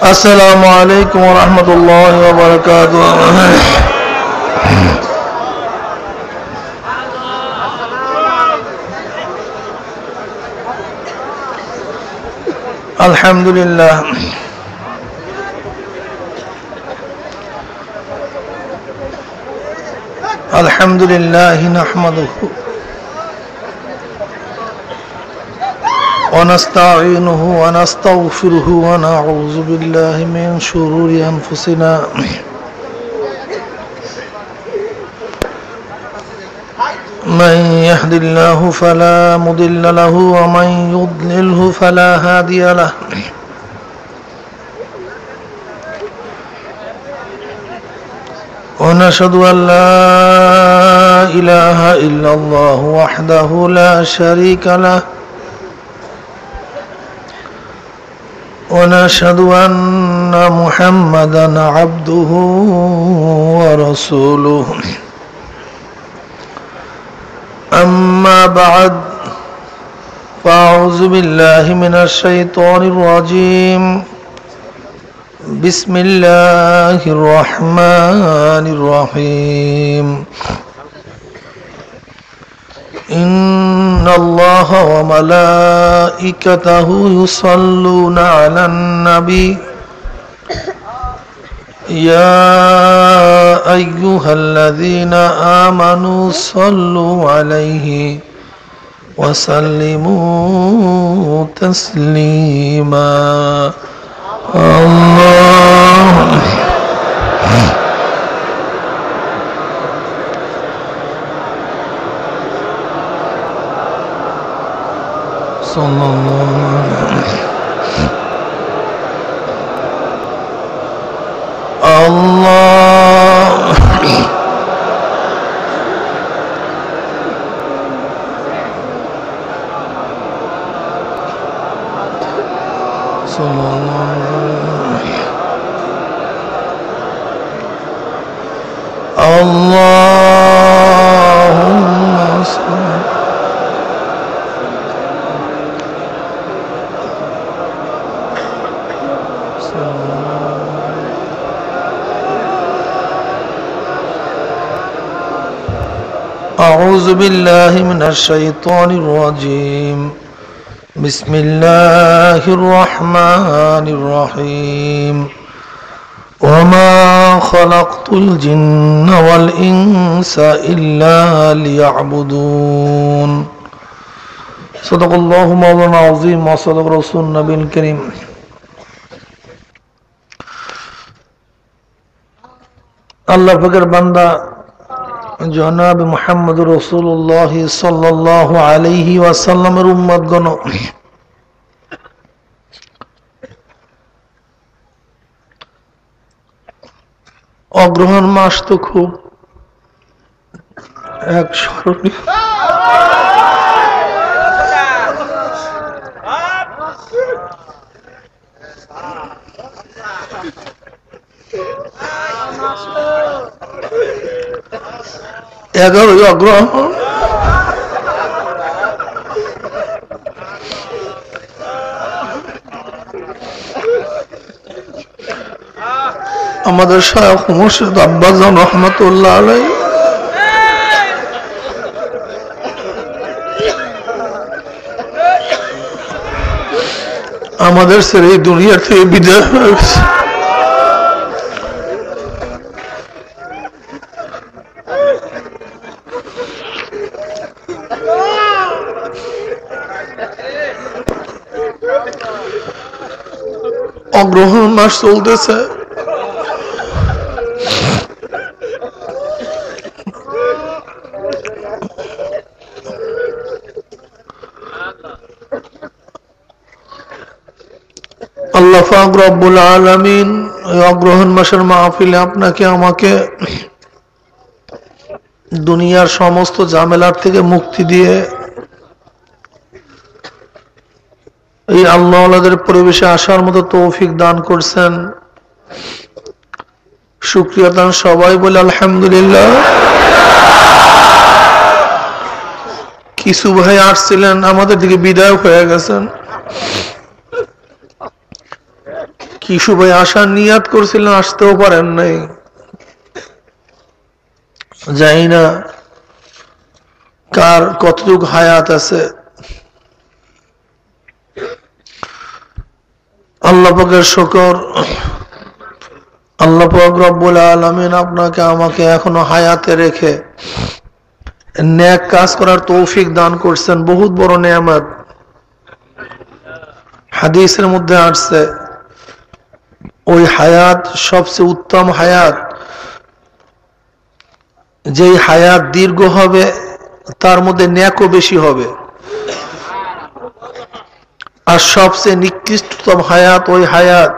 السلام عليكم ورحمة الله وبركاته. الحمد لله الحمد لله نحمده ونستعينه ونستغفره ونعوذ بالله من شرور أنفسنا من يهد الله فلا مضل له ومن يضلله فلا هادي له ونشهد أن لا إله إلا الله وحده لا شريك له ونشهد أن محمدا عبده ورسوله أما بعد فأعوذ بالله من الشيطان الرجيم بسم الله الرحمن الرحيم إن الله وملائكته يصلون على النبي يا أيها الذين آمنوا صلوا عليه وسلموا تسليما الله صلى الله عليه الله صلى الله اللهم صل أعوذ بالله من الشيطان الرجيم بسم الله الرحمن الرحيم وما خلقت الجن والإنس إلا ليعبدون صدق الله مولانا العظيم وصدق رسول النبي الكريم الله فكر بندا জনাব মুহাম্মদ রাসূলুল্লাহ সাল্লাল্লাহু আলাইহি ওয়াসাল্লামের উম্মতগণ, অগ্রহণ মাস তো খুব এক স্মরণীয় অগ্রহণ আমাদের শায়খ মুর্শিদ আব্বাজান রহমাতুল্লাহ আলাইহি আমাদের ছেড়ে এই দুনিয়া থেকে বিদায় হয়ে গেছে। অগ্রহণ মাস চলতেছে, আল্লাহ পাক রব্বুল আলামিন এই অগ্রহণ মাসের মাহফিলে আপনাকে আমাকে দুনিয়ার সমস্ত ঝামেলার থেকে মুক্তি দিয়ে এই আল্লাহওয়ালাদের পরিবেশে আসার মতো তৌফিক দান করছেন। শুকরিয়া দান সবাই বলে আলহামদুলিল্লাহ। কিছু ভাই আসছিলেন, আমাদের দিকে বিদায় হয়ে গেছেন। কিশু ভাই আসার নিয়াত করছিলেন, আসতেও পারেন নাই। জানি না কার কতটুকু হায়াত আছে। আল্লাহ পাকের শুকর, আল্লাহ পাক রব্বুল আলামিন আপনাকে আমাকে এখনো হায়াতে রেখে নেক কাজ করার তৌফিক দান করছেন, বহুত বড় নেয়ামত। হাদিসের মধ্যে আসছে ওই হায়াত সবচেয়ে উত্তম হায়াত, যেই হায়াত দীর্ঘ হবে তার মধ্যে নেকও বেশি হবে। আর সবচেয়ে নিকৃষ্টতম হায়াত ওই হায়াত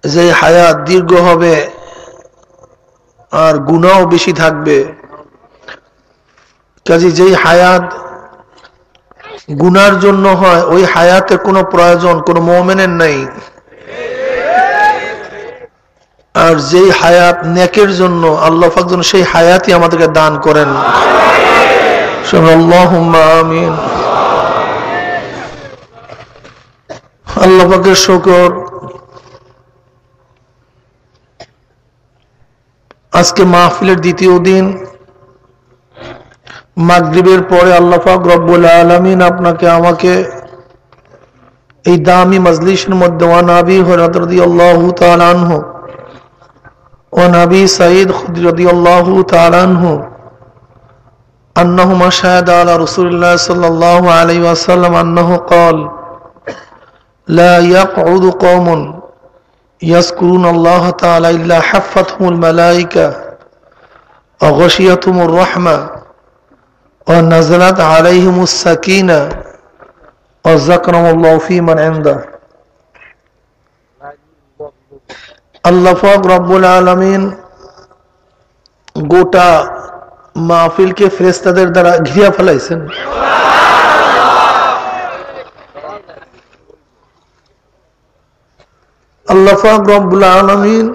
যে হায়াত দীর্ঘ হবে আর গুনাহও বেশি থাকবে। কাজে যেই হায়াত গুনার জন্য হয় ওই হায়াতের কোনো প্রয়োজন কোনো মুমিনের নাই। আর যেই হায়াত নেকের জন্য, আল্লাহ পাক যেন সেই হায়াতই আমাদেরকে দান করেন। আল্লাহুম্মা আমিন। আল্লাহ পাকের শুকর, আজকে মাহফিলের দ্বিতীয় দিন, মাগরিবের পরে আল্লাহ পাক রব্বুল আলামিন আপনাকে আমাকে এই দামি মজলিসের মধ্যে ওয়ান আবি হুরায়রা রাদিয়াল্লাহু তাআলা আনহু ওয়ান আবি সাঈদ খুদরি রাদিয়াল্লাহু তাআলা আনহু আন্নাহুমা শাহাদা আলা রাসূলিল্লাহ সাল্লাল্লাহু আলাইহি ওয়াসাল্লাম আন্নাহু ক্বাল লা ইয়াকউদু কওমুন ইয়াযকুরুনাল্লাহা তাআলা ইল্লা হাফফাতহুমুল মালায়েকা ওয়া গাশিয়াতুহুমুর রাহমা ওয়া নাযালাত আলাইহিমুস সাকিনা ওয়া যাকারাহুল্লাহু ফী মান ইনদাহু। আল্লাহ পাক রব্বুল আলামিন গোটা মাহফিলকে ফেরেশতাদের দ্বারা ঘিরে ফেলাইছেন। আল্লাহ পাক রব্বুল আলামিন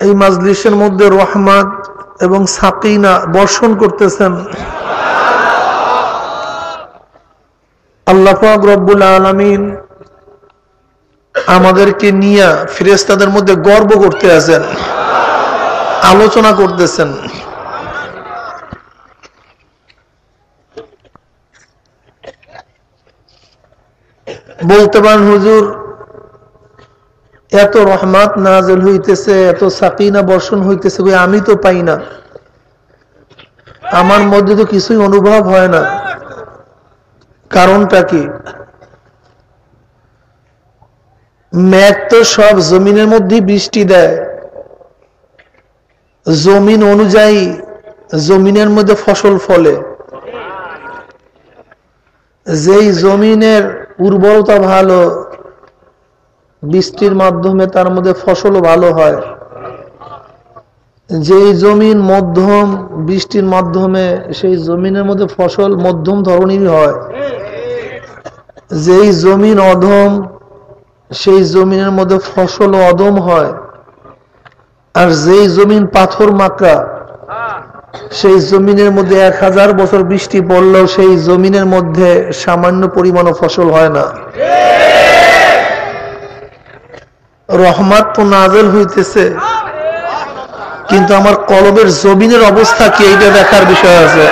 এই মাজলিসের মধ্যে রহমত এবং সাকিনা বর্ষণ করতেছেন। আল্লাহ পাক রব্বুল আলামিন আমাদেরকে নিয়ে ফেরেশতাদের মধ্যে গর্ব করতে আছেন, আলোচনা করতেছেন। বলতে পারেন হুজুর এত রহমত নাযিল হইতেছে, এত সাকিনা বর্ষণ হইতেছে, আমি তো পাই না, আমার মধ্যে তো কিছুই অনুভব হয় না। কারণটা কি? মেঘ তো সব জমিনের মধ্যে বৃষ্টি দেয়, জমিন অনুযায়ী জমিনের মধ্যে ফসল ফলে। যেই জমিনের উর্বরতা ভালো, বৃষ্টির মাধ্যমে তার মধ্যে ফসলও ভালো হয়। যেই জমিন মধ্যম, বৃষ্টির মাধ্যমে সেই জমিনের মধ্যে ফসল মধ্যম ধরনেরই হয়। যেই জমিন অধম, সেই জমিনের মধ্যে ফসল অধম হয়। আর যেই জমিন পাথর মাকড়া, সেই জমিনের মধ্যে 1000 বছর বৃষ্টি পড়লেও সেই জমিনের মধ্যে সামান্য পরিমাণ ফসল হয় না। রহমত তো নাযিল হইতেছে, কিন্তু আমার কলবের জমিনের অবস্থা কি এইটা দেখার বিষয় আছে।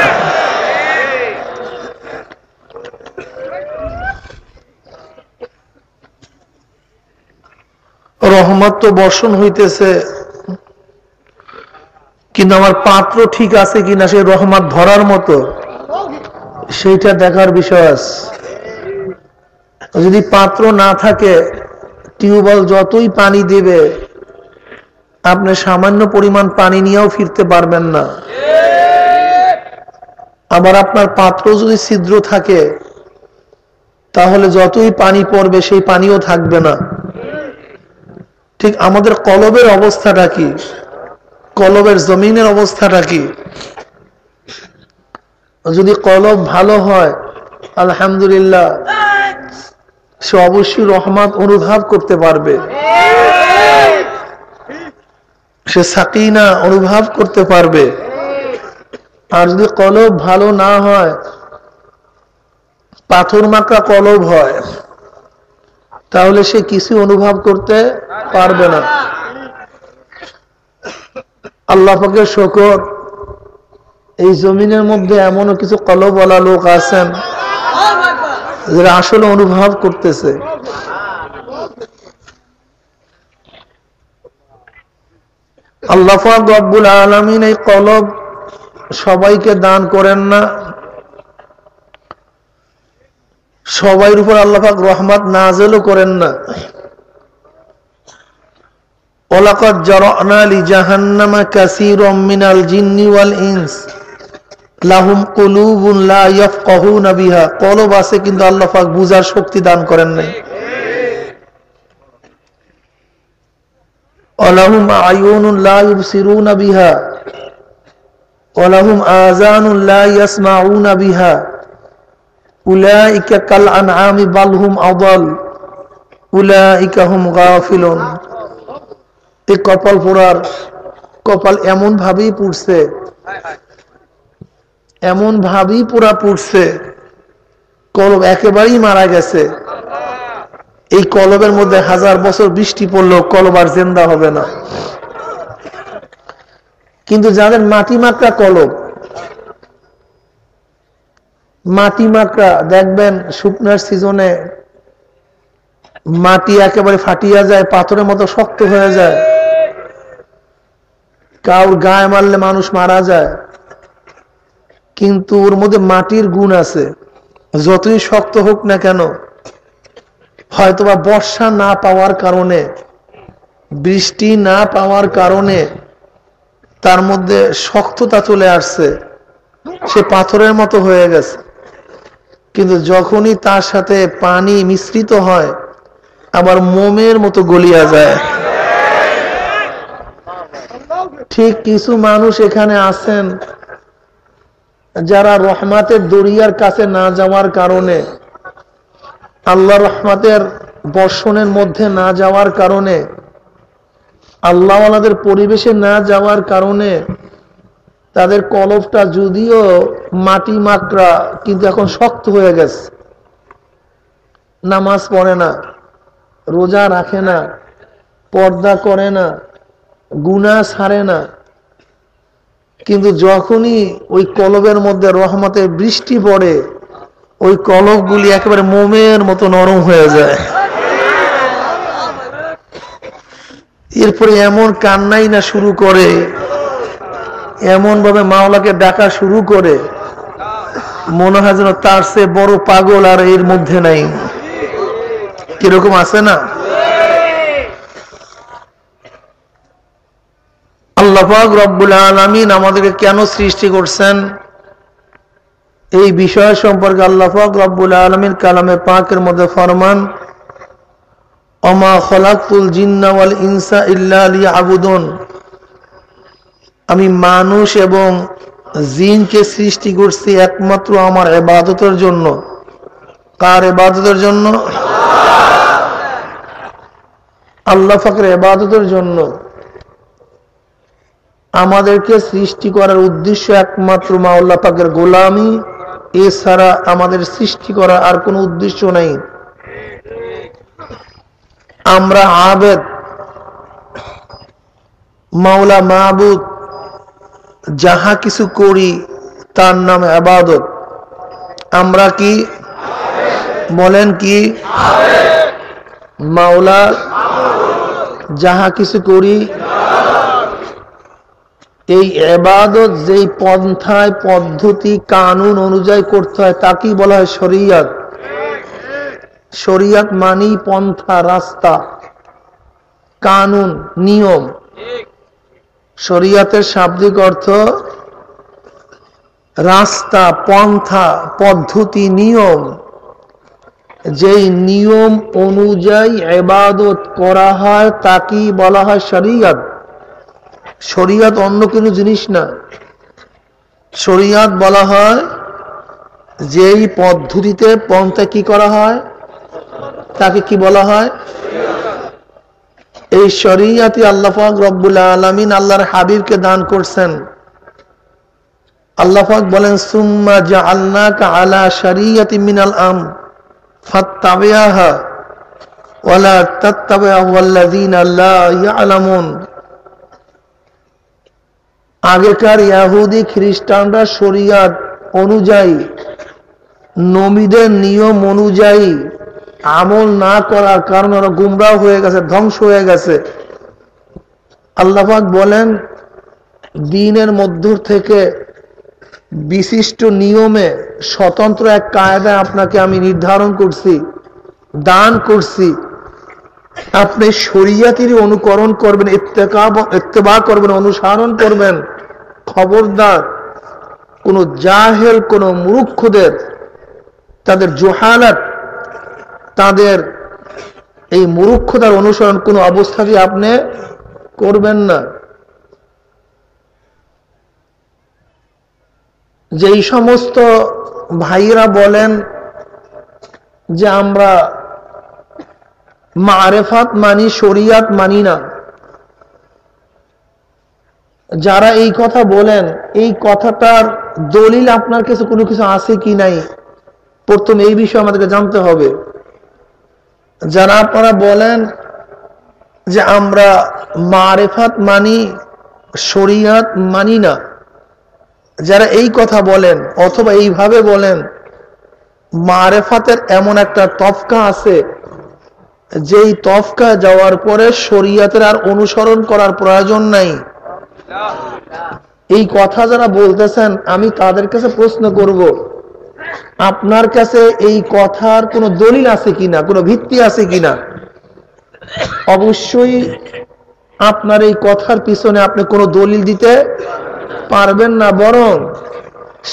রহমত তো বর্ষণ হইতেছে, কিন্তু আমার পাত্র ঠিক আছে কিনা সেই রহমত ধরার মতো, সেইটা দেখার বিষয় আছে। যদি পাত্র না থাকে, টিউবওয়েল যতই পানি দেবে আপনি সামান্য পরিমাণ পানি নিয়েও ফিরতে পারবেন না। আবার আপনার পাত্র যদি ছিদ্র থাকে, তাহলে যতই পানি পড়বে সেই পানিও থাকবে না। ঠিক আমাদের কলবের অবস্থাটা কি, কলবের জমিনের অবস্থাটা কি? যদি কলব ভালো হয় আলহামদুলিল্লাহ, সে অবশ্যই রহমত অনুভব করতে পারবে, সে সাকিনা অনুভব করতে পারবে। আর যদি কলব ভালো না হয়, পাথর মাকড়া কলব হয়, তাহলে সে কিছু অনুভব করতে পারবে না। আল্লাহ পাকের শুকর, এই জমিনের মধ্যে এমনও কিছু কলবওয়ালা লোক আছেন যারা আসলে অনুভব করতেছে। আল্লাহ পাক রব্বুল আলামিন এই কলব সবাইকে দান করেন না, সবাইর উপর আল্লাহ পাক রহমত নাযিলও করেন না। ওয়ালাকাদ জারানা লিজাহান্নামা কাসীরাম মিনাল জিন্নি ওয়াল ইনস লাহুম কুলুবুন লা ইয়াফকাহুনা বিহা। কলব আছে কিন্তু আল্লাহ পাক বুঝার শক্তি দান করেন নাই। ওয়ালাহুম আয়ুনুন লা ইবসিরুনা বিহা ওয়ালাহুম আযানুন লা ইয়াসমাউনা বিহা উলাইকা কাল আনআমি বাল হুম আযাল উলাইকা হুম গাফিলুন। এই কপাল পোড়ার কপাল এমন ভাবেই পুড়ছে, এমন ভাবেই পুরা পুড়ছে, কলব একেবারেই মারা গেছে। এই কলবের মধ্যে 1000 বছর বৃষ্টি পড়লেও কলব আর জিন্দা হবে না। কিন্তু যাদের মাটি মাকড়া কলব, মাটি মাকড়া দেখবেন শুকনার সিজনে মাটি একেবারে ফাটিয়া যায়, পাথরের মতো শক্ত হয়ে যায়, কাউর গায়ে মারলে মানুষ মারা যায়। কিন্তু ওর মধ্যে মাটির গুণ আছে, যতই শক্ত হোক না কেন, হয়তোবা বর্ষা না পাওয়ার কারণে, বৃষ্টি না পাওয়ার কারণে তার মধ্যে শক্ততা চলে আসছে, সে পাথরের মতো হয়ে গেছে। কিন্তু যখনই তার সাথে পানি মিশ্রিত হয় আবার মোমের মতো গলিয়া যায়। ঠিক কিছু মানুষ এখানে আছেন যারা রহমাতের দরিয়ার কাছে না যাওয়ার কারণে, আল্লাহ রহমাতের বর্ষণের মধ্যে না যাওয়ার কারণে, আল্লাহওয়ালাদের পরিবেশে না যাওয়ার কারণে তাদের কলবটা যদিও মাটি মাকড়া কিন্তু এখন শক্ত হয়ে গেছে। নামাজ পড়ে না, রোজা রাখে না, পর্দা করে না, গুনাহ ছাড়ে না, কিন্তু যখনই ওই কলবের মধ্যে রহমতের বৃষ্টি পড়ে ওই কলবগুলি একেবারে মোমের মতো নরম হয়ে যায়। এরপরে এমন কান্নাই না শুরু করে, এমন ভাবে মাওলাকে ডাকা শুরু করে, মনে হয় যেন তার চেয়ে বড় পাগল আর এর মধ্যে নাই। কিরকম আছে না? আল্লাহ পাক রব্বুল আলামিন আমাদেরকে কেন সৃষ্টি করছেন এই বিষয় সম্পর্কে আল্লাহ পাক রব্বুল আলামিন কালামে পাকের মধ্যে ফরমান, ওমা খলাকতুল জিন্না ওয়াল ইনসা ইল্লা লিয়াবুদুন। আমি মানুষ এবং জিনকে সৃষ্টি করছি একমাত্র আমার ইবাদতের জন্য। কার ইবাদতের জন্য? আল্লাহ পাকের ইবাদতের জন্য। আমাদেরকে সৃষ্টি করার উদ্দেশ্য একমাত্র মাওলা পাকের গোলামি, এছাড়া আমাদের সৃষ্টি করার আর কোনো উদ্দেশ্য নাই। আমরা আবেদ, মাওলা মাবুদ, যাহা কিছু করি তার নাম ইবাদত। আমরা কি বলেন? কি মাওলা যাহা কিছু করি, এই ইবাদত যেই পন্থায় পদ্ধতি কানুন অনুযায়ী করতে হয় তাকেই বলা হয় শরিয়ত। শরিয়ত মানেই পন্থা, রাস্তা, কানুন, নিয়ম। শরিয়তের শাব্দিক অর্থ রাস্তা, পন্থা, পদ্ধতি, নিয়ম। যেই নিয়ম অনুযায়ী ইবাদত করা হয় তাকেই বলা হয় শরিয়ত। শরিয়ত অন্য কোনো জিনিস না। শরিয়ত বলা হয় যেই পদ্ধতিতে পন্থা কি করা হয় তাকে কি বলা হয়? এই শরিয়তই আল্লাহ পাক রব্বুল আলামিন আল্লাহর হাবিবকে দান করছেন। আল্লাহ পাক বলেন, সুম্মা জাআলনাকা আলা শরিয়তিন মিনাল আমর ফাত্তাবিআহা ওয়ালা তাত্তাবি'ু আল্লাযীনা লা ইয়ালামুন। আগেকার ইহুদি খ্রিস্টানরা শরিয়ত অনুযায়ী, নবীদের নিয়ম অনুযায়ী আমল না করার কারণে ওরা গুমরাহ হয়ে গেছে, ধ্বংস হয়ে গেছে। আল্লাহ পাক বলেন, দ্বীনের মধ্য থেকে বিশিষ্ট নিয়মে স্বতন্ত্র এক কায়দা আপনাকে আমি নির্ধারণ করছি, দান করছি। আপনি শরিয়তেরই অনুকরণ করবেন, ইত্তেবা করবেন, অনুসরণ করবেন। খবরদার কোন জাহেল, কোন মূর্খদের, তাদের জোহালাত, তাদের এই মূর্খতার অনুসরণ কোন অবস্থাতেই আপনি করবেন না। যেই সমস্ত ভাইরা বলেন যে আমরা মারেফাত মানি, শরিয়াত মানি না, যারা এই কথা বলেন, এই কথাটার দলিল আপনার কাছে কোনো কিছু আছে কি নাই, প্রথম এই বিষয়ে আমাদেরকে জানতে হবে। যারা আপনারা বলেন যে আমরা মারেফাত মানি, শরিয়াত মানি না, যারা এই কথা বলেন অথবা এইভাবে বলেন, মারেফাতের এমন একটা তফকা আছে যেই তফকা যাওয়ার পরে শরিয়তের আর অনুসরণ করার প্রয়োজন নাই, এই কথা যারা বলতেছেন, আমি তাদের কাছে প্রশ্ন করব, আপনার কাছে এই কথার কোনো দলিল আছে কিনা, কোনো ভিত্তি আছে কিনা? অবশ্যই আপনার এই কথার পিছনে আপনি কোনো দলিল দিতে পারবেন না, বরং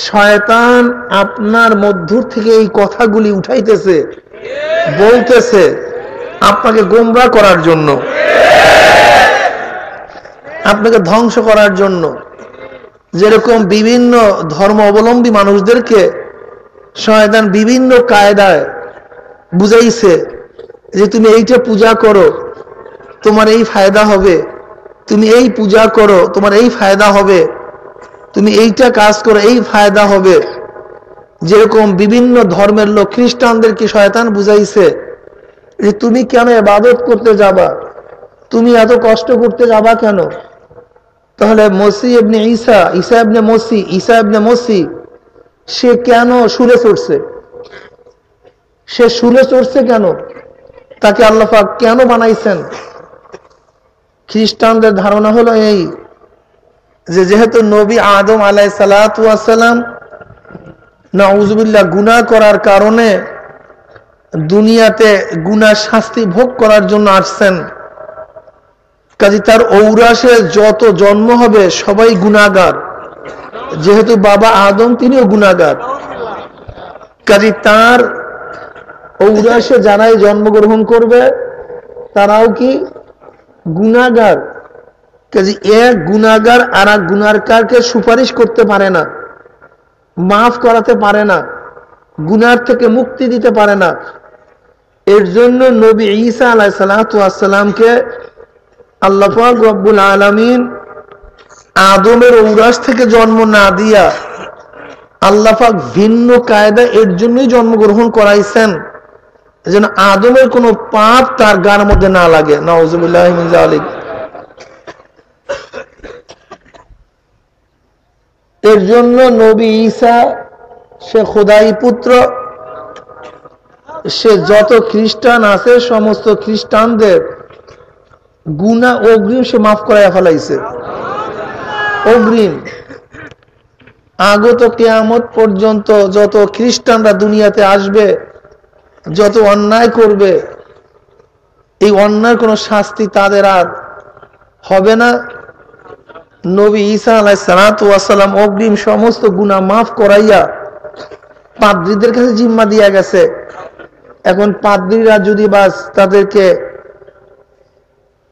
শয়তান আপনার মধ্য থেকে এই কথাগুলি উঠাইতেছে, বলতেছে আপনাকে গোমরাহ করার জন্য, আপনাকে ধ্বংস করার জন্য। যেরকম বিভিন্ন ধর্ম অবলম্বী মানুষদেরকে শয়তান বিভিন্ন কায়দায় বুঝাইছে যে তুমি এইটা পূজা করো, তোমার এই ফায়দা হবে, তুমি এই পূজা করো, তোমার এই ফায়দা হবে, তুমি এইটা কাজ করো, এই ফায়দা হবে। যেরকম বিভিন্ন ধর্মের লোক খ্রিস্টানদেরকে শয়তান বুঝাইছে যে তুমি কেন ইবাদত করতে যাবা, তুমি এত কষ্ট করতে যাবা কেন? তাহলে মসিহ ইবনে ঈসা, ঈসা ইবনে মসিহ, ঈসা ইবনে মসিহ, সে কেন শুলে চড়ছে? সে শুলে চড়ছে কেন? তাকে আল্লাহ পাক কেন বানাইছেন? খ্রিস্টানদের ধারণা হলো এই যে যেহেতু নবী আদম আলাইহিস সালাতু ওয়াস সালাম নাউযুবিল্লাহ গুনাহ করার কারণে দুনিয়াতে গুনাহ শাস্তি ভোগ করার জন্য আসছেন, কাজে তার ঔরাসে যত জন্ম হবে সবাই গুনাহগার। যেহেতু বাবা আদম তিনিও গুনাহগার, কাজে তার ঔরাসে যারাই জন্মগ্রহণ করবে তারাও কি গুনাহগার। কাজে এক গুনাহগার আর এক গুনাহগারকে সুপারিশ করতে পারে না, মাফ করাতে পারে না, গুনার থেকে মুক্তি দিতে পারে না। এর জন্য নবী ঈসা আলাইহিস সালাতু ওয়াস সালামকে আল্লাহ পাক রব্বুল আলামিন আদমের ঔরাস থেকে জন্ম না দিয়া আল্লাহ পাক ভিন্ন কায়দা এর জন্যই জন্মগ্রহণ করাইছেন, যেন আদমের কোনো পাপ তার গার মধ্যে না লাগে। নাউযুবিল্লাহি মিন যালিক। এর জন্য নবী ঈসা সে খোদাই পুত্র, সে যত খ্রিস্টান আছে সমস্ত খ্রিস্টানদের গুনাহ অগ্রিম সে মাফ করাইয়া ফেলাইছে, অগ্রিম। আগত কিয়ামত পর্যন্ত যত খ্রিস্টানরা দুনিয়াতে আসবে, যত অন্যায় করবে, এই অন্যায়ের কোনো শাস্তি তাদের আর হবে না। নবী ঈসা আলাইহিস সালাতু ওয়াস সালাম অগ্রিম সমস্ত গুনাহ মাফ করাইয়া পাদ্রীদের কাছে জিম্মা দিয়া গেছে। এখন পাদ্রীরা যদি বাস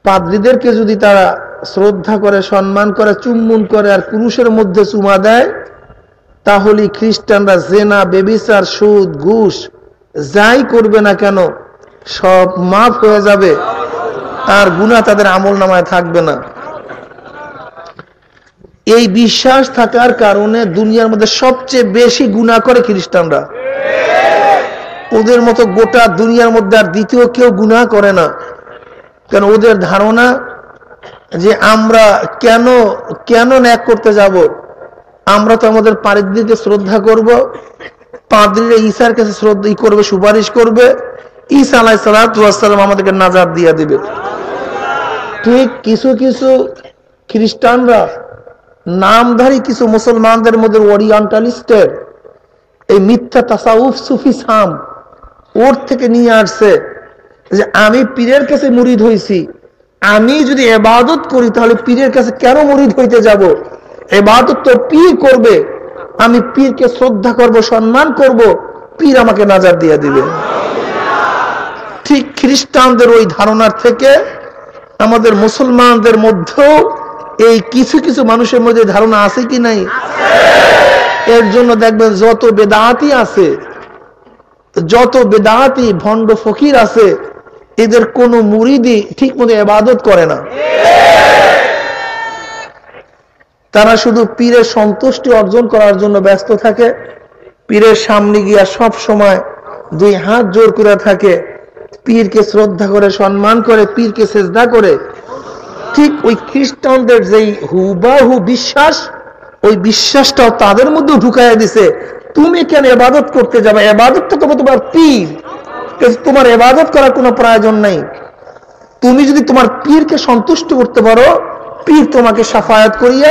পাদ্রীদেরকে যদি তারা শ্রদ্ধা করে, সম্মান করে, চুম্বন করে আর পুরুষের মধ্যে চুমা দেয়, তাহলে খ্রিস্টানরা জেনা, ব্যভিচার, সুদ, ঘুষ যাই করবে না কেন সব মাফ হয়ে যাবে, আর গুনাহ তাদের আমলনামায় থাকবে না। এই বিশ্বাস থাকার কারণে দুনিয়ার মধ্যে সবচেয়ে বেশি গুনাহ করে খ্রিস্টানরা। ওদের মতো গোটা দুনিয়ার মধ্যে আর দ্বিতীয় কেউ গুনাহ করে না। কারণ ওদের ধারণা যে আমরা কেন কেন ন্যাক করতে যাব, আমরা তো আমাদের পাদ্রীকে শ্রদ্ধা করব, পাদ্রীরা ঈসার কাছে শ্রদ্ধা করবে, সুপারিশ করবে, ঈসা আলাইহিস সালাম আমাদেরকে নাজাত দিয়ে দিবে। ঠিক কিছু কিছু খ্রিস্টানরা, নামধারী কিছু মুসলমানদের মধ্যে ওরিয়েন্টালিস্টের এই মিথ্যা তাসাউফ সুফিসাম ওর থেকে নিয়ে আসছে যে আমি পীরের কাছে মুরিদ হইছি, আমি যদি ইবাদত করি তাহলে পীরের কাছে কেন মুরিদ হইতে যাব, ইবাদত তো পীর করবে, আমি পীরকে শ্রদ্ধা করব, সম্মান করব, পীর আমাকে নাজাত দিয়ে দিবে। ঠিক খ্রিস্টানদের ওই ধারণার থেকে আমাদের মুসলমানদের মধ্যেও এই কিছু কিছু মানুষের মধ্যে ধারণা আছে কি নাই? এর জন্য দেখবেন যত বেদাতি আছে, যত বেদাতি ভণ্ড ফকির আছে, এদের কোন মুরিদি ঠিক মতো ইবাদত করে না। তারা শুধু পীরের সন্তুষ্টি অর্জন করার জন্য ব্যস্ত থাকে, পীরের সামনে গিয়া সব সময় দুই হাত জোর করে থাকে, পীরকে শ্রদ্ধা করে, সম্মান করে, পীরকে সেজদা করে। ঠিক ওই খ্রিস্টানদের যেই হুবাহু বিশ্বাস, ওই বিশ্বাসটাও তাদের মধ্যে ঢুকাইয়া দিছে। তুমি কেন ইবাদত করতে যাবে? ইবাদতটা তো তোমার পীর, তোমার ইবাদত করার কোনো প্রয়োজন নাই। তুমি যদি তোমার পীরকে সন্তুষ্ট করতে পারো, পীর তোমাকে শাফায়াত করিয়া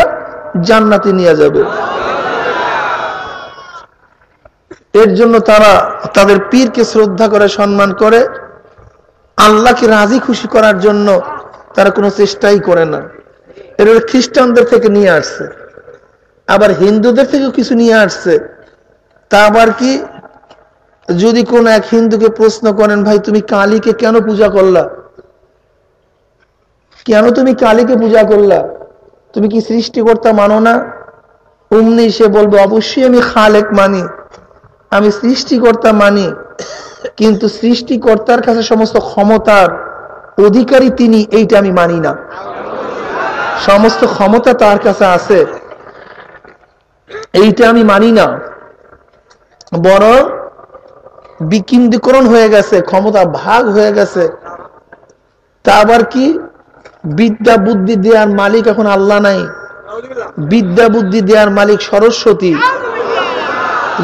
জান্নাতে নিয়ে যাবে। এর জন্য তারা তাদের পীরকে শ্রদ্ধা করে, সম্মান করে, আল্লাহকে রাজি খুশি করার জন্য তারা কোনো চেষ্টাই করে না। এর খ্রিস্টানদের থেকে নিয়ে আসছে, আবার হিন্দুদের থেকেও কিছু নিয়ে আসছে। তা আবার কি, যদি কোন এক হিন্দুকে প্রশ্ন করেন, ভাই তুমি কালীকে কেন পূজা করলা, কেন তুমি কালীকে পূজা করলা, তুমি কি সৃষ্টিকর্তা মানো না? অমনি সে বলবে, অবশ্যই আমি খালেক মানি, আমি সৃষ্টিকর্তা মানি, কিন্তু সৃষ্টিকর্তার কাছে সমস্ত ক্ষমতার অধিকারী তিনি, এইটা আমি মানি না। সমস্ত ক্ষমতা তার কাছে আছে, এইটা আমি মানি না। বরং বিকেন্দ্রীকরণ হয়ে গেছে, ক্ষমতা ভাগ হয়ে গেছে। তা আবার কি, বিদ্যা বুদ্ধি দেওয়ার মালিক এখন আল্লাহ নাই, বিদ্যা বুদ্ধি দেওয়ার মালিক সরস্বতী।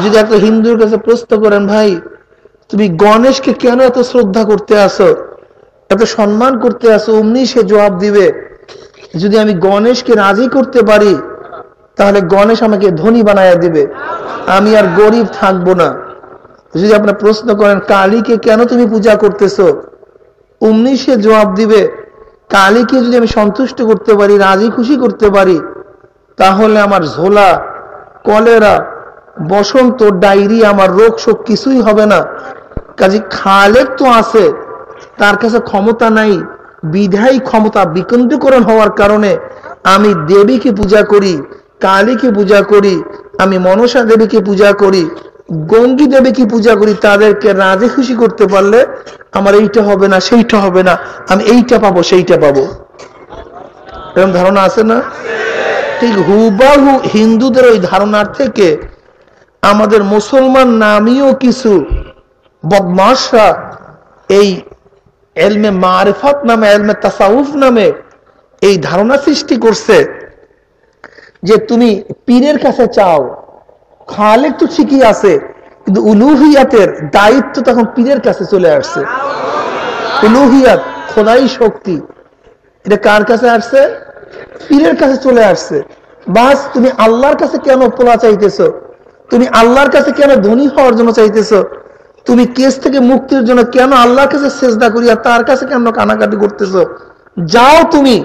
যদি একটা হিন্দুর কাছে প্রশ্ন করেন, ভাই তুমি গণেশকে কেন এত শ্রদ্ধা করতে আসো, এত সম্মান করতে আসো, অমনি সে জবাব দিবে, যদি আমি গণেশকে রাজি করতে পারি তাহলে গণেশ আমাকে ধনী বানায়া দিবে, আমি আর গরিব থাকবো না। যদি আপনার প্রশ্ন করেন কালীকে কেন তুমি পূজা করতেছো, অমনি সে জবাব দিবে, কালীকে যদি আমি সন্তুষ্ট করতে পারি, রাজি খুশি করতে পারি, তাহলে আমার ঝোলা, কলেরা, বসন্ত, ডায়রিয়া, আমার রোগ শোক কিছুই হবে না। কাজে খালেক তো আছে, তার কাছে ক্ষমতা নাই, বিধায়ী ক্ষমতা বিকেন্দ্রীকরণ হওয়ার কারণে আমি দেবীকে পূজা করি, কালীকে পূজা করি, আমি মনসা দেবীকে পূজা করি, গঙ্গী দেবীকে পূজা করি। তাদেরকে রাজি খুশি করতে পারলে আমার এইটা হবে না, সেইটা হবে না, আমি এইটা পাবো, সেইটা পাবো, এরকম ধারণা আছে না? ঠিক হুবাহু হিন্দুদের ওই ধারণার থেকে আমাদের মুসলমান নামীয় কিছু বদমাশরা এই এলমে মারিফাত নামে, এলমে তাসাউফ নামে এই ধারণা সৃষ্টি করছে যে তুমি পীরের কাছে চাও, খালেক তো ঠিকই আছে, কিন্তু উলুহিয়াতের দায়িত্ব তখন পীরের কাছে চলে আসছে। উলুহিয়াত, খোদাই শক্তি, এটা কার কাছে আসছে? পীরের কাছে চলে আসছে। বাস তুমি আল্লাহর কাছে কেন পোলা চাইতেছো, তুমি আল্লাহর কাছে কেন ধনী হওয়ার জন্য চাইতেছো, তুমি কেস থেকে মুক্তির জন্য কেন আল্লাহর কাছে সেজদা করিয়া তার কাছে কেন কানাকাটি করতেছো? যাও তুমি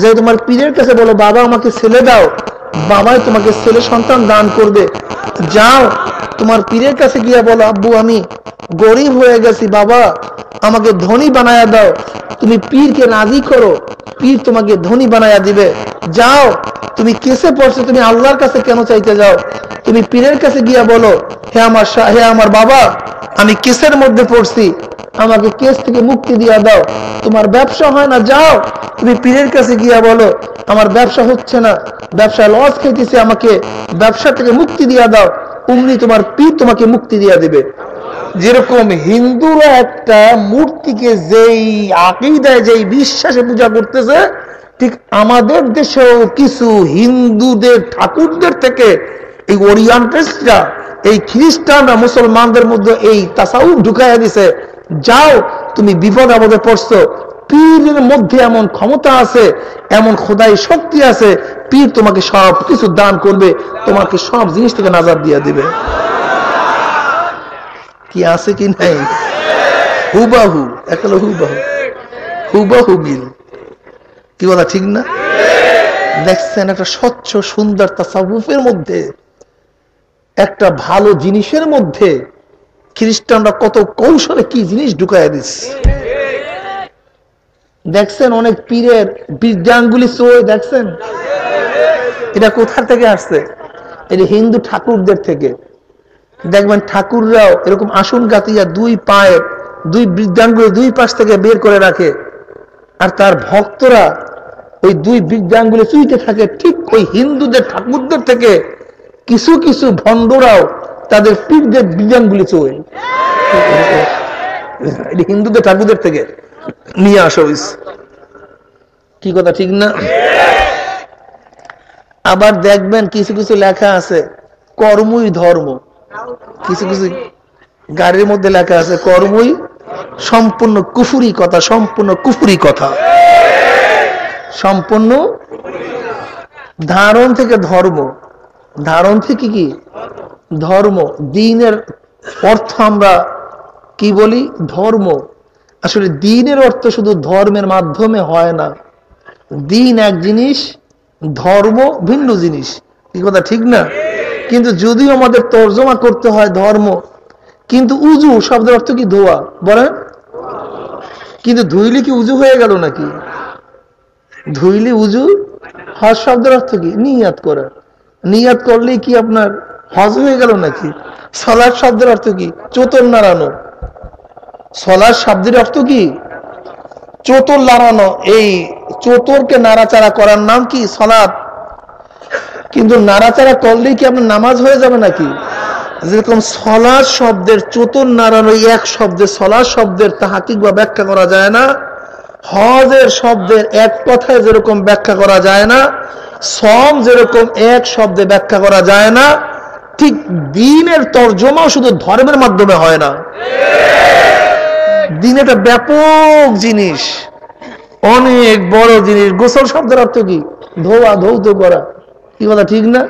যে তোমার পীরের কাছে বলো, বাবা আমাকে ছেলে দাও, বাবাই তোমাকে ছেলে সন্তান দান করবে। যাও তোমার পীরের কাছে গিয়া বলো, আব্বু আমি গরিব হয়ে গেছি, বাবা আমাকে ধনী বানায়া দাও। তুমি পীরকে রাজি করো, পীর তোমাকে ধনী বানায়া দিবে। যাও তুমি কেসে পড়ছো, তুমি আল্লাহর কাছে কেন চাইতে যাও? তুমি পীরের কাছে গিয়া বলো, হে আমার বাবা আমি কেসের মধ্যে পড়ছি, আমাকে কেস থেকে মুক্তি দিয়া দাও। তোমার ব্যবসা হয় না, যাও তুমি পীরের কাছে গিয়া বলো, আমার ব্যবসা হচ্ছে না, ব্যবসায় লস খেতেছে, আমাকে ব্যবসা থেকে মুক্তি দিয়া দাও। অমনি তোমার পীর তোমাকে মুক্তি দিয়া দিবে। যেরকম হিন্দুরা একটা মূর্তিকে যেই আকীদায় যেই বিশ্বাসে পূজা করতেছে, ঠিক আমাদের দেশেও কিছু হিন্দুদের ঠাকুরদের থেকে এই ওরিয়েন্টালিস্টরা, এই খ্রিস্টানরা মুসলমানদের মধ্যে এই তাসাউফ ঢুকাইয়া দিছে। যাও, তুমি বিপদ আপদে পড়ছো, পীরের মধ্যে এমন ক্ষমতা আছে, এমন খোদাই শক্তি আছে, পীর তোমাকে সব কিছু দান করবে, তোমাকে সব জিনিস থেকে নাজাত দিয়ে দিবে। কি আছে কি নাই? হুবাহু, একলা হুবাহু, হুবাহু মিল। কি বলা ঠিক না? দেখছেন একটা স্বচ্ছ সুন্দর তাসাউফের মধ্যে, একটা ভালো জিনিসের মধ্যে খ্রিস্টানরা কত কৌশলে কি জিনিস ঢুকাইয়া দিচ্ছে। দেখছেন অনেক পীরের বীর্যাঙ্গুলি চোয়, দেখছেন এটা কোথা থেকে আসছে? এটা হিন্দু ঠাকুরদের থেকে। দেখবেন ঠাকুররাও এরকম আসন গাতিয়া দুই পায়ে দুই বীর্যাঙ্গুলি দুই পাশ থেকে বের করে রাখে, আর তার ভক্তরা ওই দুই বীর্যাঙ্গুলি চুইতে থাকে। ঠিক ওই হিন্দুদের ঠাকুরদের থেকে কিছু কিছু ভণ্ডরাও তাদের পীরদের বীর্যাঙ্গুলি চোয়। এটা হিন্দুদের ঠাকুরদের থেকে নিয়ে আসা হয়েছে। কি কথা ঠিক না? আবার দেখবেন কিছু কিছু লেখা আছে কর্মই ধর্ম, কিছু কিছু গাড়ির মধ্যে লেখা আছে কর্মই, সম্পূর্ণ কুফুরি কথা, সম্পূর্ণ কুফুরি কথা, সম্পূর্ণ। ধারণ থেকে ধর্ম, ধারণ থেকে কি ধর্ম। দ্বীনের অর্থ আমরা কি বলি? ধর্ম। আসলে দ্বীনের অর্থ শুধু ধর্মের মাধ্যমে হয় না। দ্বীন এক জিনিস, ধর্ম ভিন্ন জিনিস। কি কথা ঠিক না? কিন্তু যদিও আমাদের তর্জমা করতে হয় ধর্ম, কিন্তু উজু শব্দের অর্থ কি? ধোয়া, বলেন। কিন্তু ধুইলে কি উজু হয়ে গেল নাকি? ধুইলে উজু। হজ শব্দের অর্থ কি? নিয়াত করা। নিয়াত করলে কি আপনার হজ হয়ে গেল নাকি? সালাত শব্দের অর্থ কি? চতুর নাড়ানো। সালাত শব্দের অর্থ কি? চতুর নাড়ানো। এই চতুরকে নাড়াচাড়া করার নাম কি? সালাত। কিন্তু নাড়াচাড়া করলেই কি আপনার নামাজ হয়ে যাবে নাকি? যেরকম সালাত শব্দের চতুর নাড়ানো এক শব্দের, সালাত শব্দের তাহকিক বা ব্যাখ্যা করা যায় না, হজের শব্দের এক কথায় যেরকম ব্যাখ্যা করা যায় না, সম যেরকম এক শব্দে ব্যাখ্যা করা যায় না, ঠিক দ্বীনের তর্জমাও শুধু ধর্মের মাধ্যমে হয় না। দ্বীন একটা ব্যাপক জিনিস, অনেক বড় জিনিস। গোসল শব্দের অর্থ কি? ধোয়া, ধৌত করা। কি কথা ঠিক না?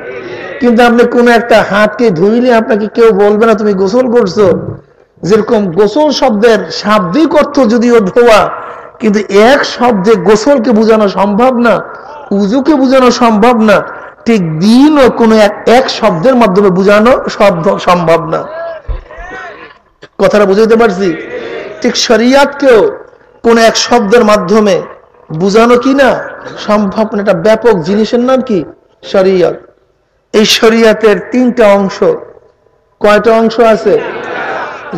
কিন্তু আপনি কোন একটা হাতকে ধুইলে আপনাকে কেউ বলবে না তুমি গোসল করছো। যেরকম গোসল শব্দের শাব্দিক অর্থ যদিও ধোয়া, কিন্তু এক শব্দে গোসলকে বোঝানো সম্ভব না, উজুকে বোঝানো সম্ভব না, ঠিক দ্বীনও কোন এক শব্দের মাধ্যমে বোঝানো সম্ভব না। কথাটা বুঝাইতে পারছি? ঠিক শরিয়াতকেও কোন এক শব্দের মাধ্যমে বোঝানো কি না সম্ভব না। এটা ব্যাপক জিনিসের নাম কি? শরিয়ত। এই শরিয়তের তিনটা অংশ। কয়টা অংশ আছে?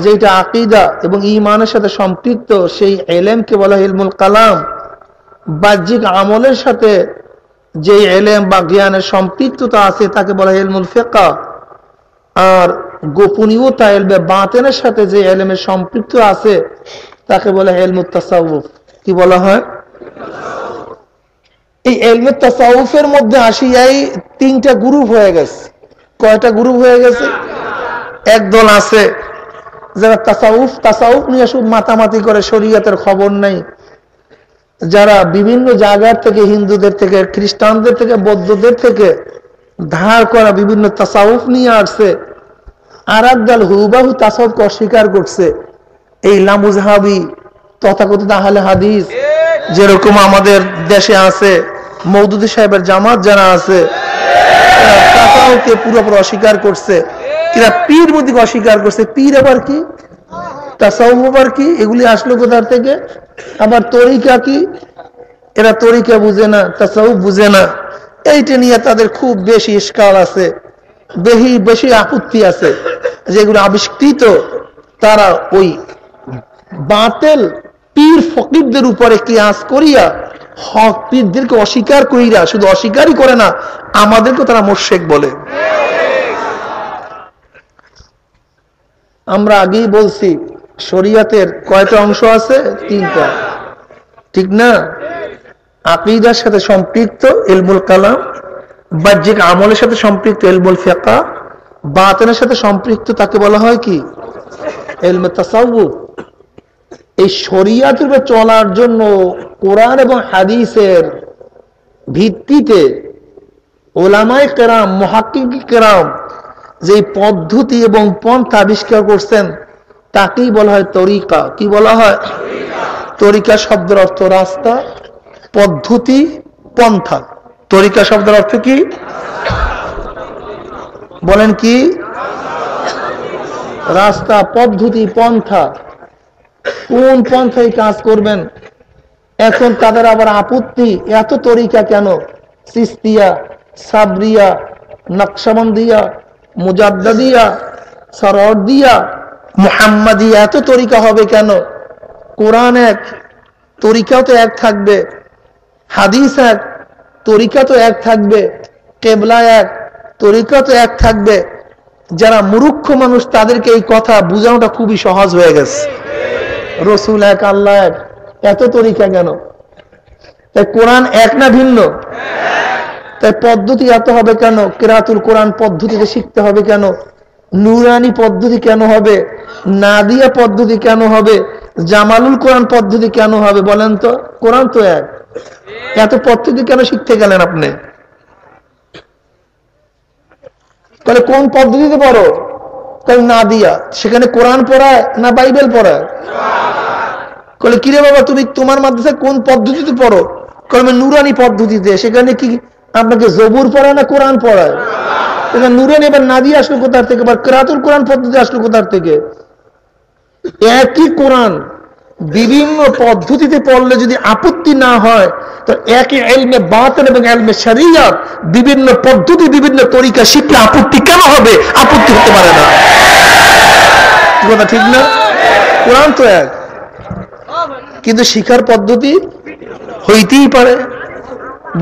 যেটা আকীদা এবং ঈমানের সাথে সম্পৃক্ত সেই ইলমকে বলা হয় ইলমুল কালাম। বাহ্যিক আমলের সাথে যে ইলম বা জ্ঞানের সম্পৃক্ততা আছে তাকে বলা হয় ইলমুল ফিকহ। আর গোপনীয়তা ইলমে বাতিনের সাথে যে ইলমের সম্পৃক্ত আছে তাকে বলা হয় ইলমুত তাসাউফ। কি বলা হয়? এই ইলমে তাসাউফের মধ্যে আসিয়াই তিনটা গ্রুপ হয়ে গেছে। কয়টা গ্রুপ হয়ে গেছে? একদল আছে যারা তাসাউফ নিয়ে শুধু মাতামাতি করে, শরীয়তের খবর নাই, যারা বিভিন্ন জায়গার থেকে, হিন্দুদের থেকে, খ্রিস্টানদের থেকে, বৌদ্ধদের থেকে ধার করা বিভিন্ন তাসাউফ নিয়ে আসছে। আর একদল হুবাহু তাসাউফকে অস্বীকার করছে। এই লামুজহাবি তথাকথিত আহলে হাদিস, যেরকম আমাদের দেশে আছে মওদুদী সাহেবের জামাত যারা আছে, তাসাউফকে পুরোপুরি অস্বীকার করছে। এরা পীর মতিকে অস্বীকার করছে। পীর আবার কি? তাসাউফ আবার কি? এগুলি আসলো কোথার থেকে? আবার তরিকা কি? এরা তরিকা বুঝে না, তাসাউফ বুঝে না। এইটা নিয়ে তাদের খুব বেশি ইশকাল আছে, বেশি আপত্তি আছে। যেগুলো আবিষ্কৃত, তারা ওই বাতিল পীর ফকিরদের উপরে কিয়াস করিয়া হক পীরদেরকে অস্বীকার করিয়া, শুধু অস্বীকারই করে না, আমাদেরকে তারা মুশরিক বলে। আমরা আগেই বলছি শরীয়তের কয়টা অংশ আছে? 3টা, ঠিক না? আকীদার সাথে সম্পৃক্ত ইলমুল কালাম, বাহ্যিক আমলের সাথে সম্পৃক্ত ইলমুল ফিকহ, বাতিনের সাথে সম্পৃক্ত তাকে বলা হয় কি? ইলমে তাসাউফ। এই শরীয়তের উপর চলার জন্য কোরআন এবং হাদিসের ভিত্তিতে উলামায়ে কেরাম, মুহাক্কিক কেরাম যে পদ্ধতি এবং পন্থা আবিষ্কার করছেন তাকেই বলা হয় তরিকা। কি বলা হয়? তরিকা শব্দের অর্থ রাস্তা, পদ্ধতি, পন্থা। তরিকা শব্দের অর্থ কি বলেন? কি? রাস্তা, পদ্ধতি, পন্থা। কোন পন্থায় কাজ করবেন? এখন তাদের আবার আপত্তি, এত তরিকা কেন? চিশতিয়া, সাবরিয়া, নকশবন্দিয়া, মুজাদ্দিদিয়া, সরওয়ার্দিয়া, মুহাম্মাদিয়া, এত তরিকা হবে কেন? কোরআন এক, তরিকাও তো এক থাকবে। হাদিস এক, তরিকা তো এক থাকবে। কেবলা এক, তরিকা তো এক থাকবে। যারা মূর্খ মানুষ তাদেরকে এই কথা বোঝানোটা খুবই সহজ হয়ে গেছে। রসুল এক, আল্লাহ এক, এত তরিকা কেন? তাই কোরআন এক না ভিন্ন? তাই পদ্ধতি এত হবে কেন? কিরাতুল কোরআন পদ্ধতিতে শিখতে হবে কেন? নুরানি পদ্ধতি কেন হবে? নাদিয়া পদ্ধতি কেন হবে? জামালুল কোরআন পদ্ধতি কেন হবে? বলেন তো, কোরআন তো এক, এত পদ্ধতি কেন শিখতে গেলেন আপনি? তাহলে কোন পদ্ধতিতে পড়ো? তাহলে নাদিয়া, সেখানে কোরআন পড়ায় না বাইবেল পড়ায়? বলে কিরে বাবা, তুমি তোমার মাদ্রাসায় কোন পদ্ধতিতে পড়ো? কলমে নুরানি পদ্ধতিতে। সেখানে কি আপনাকে জবুর পড়ায় না কোরআন পড়ায়? এখানে নুরানি এবার নাদিয়া আসলো কোথার থেকে? আবার কিরাতুল কোরআন পদ্ধতি আসলো কোথার থেকে? একই কোরআন বিভিন্ন পদ্ধতিতে পড়লে যদি আপত্তি না হয়, তো একই ইলমে বাতিন এবং ইলমে শরিয়ত বিভিন্ন পদ্ধতি, বিভিন্ন তরিকা শিখলে আপত্তি কেন হবে? আপত্তি হতে পারে না। কথা ঠিক না? কোরআন তো এক, কিন্তু শিখার পদ্ধতি হইতেই পারে।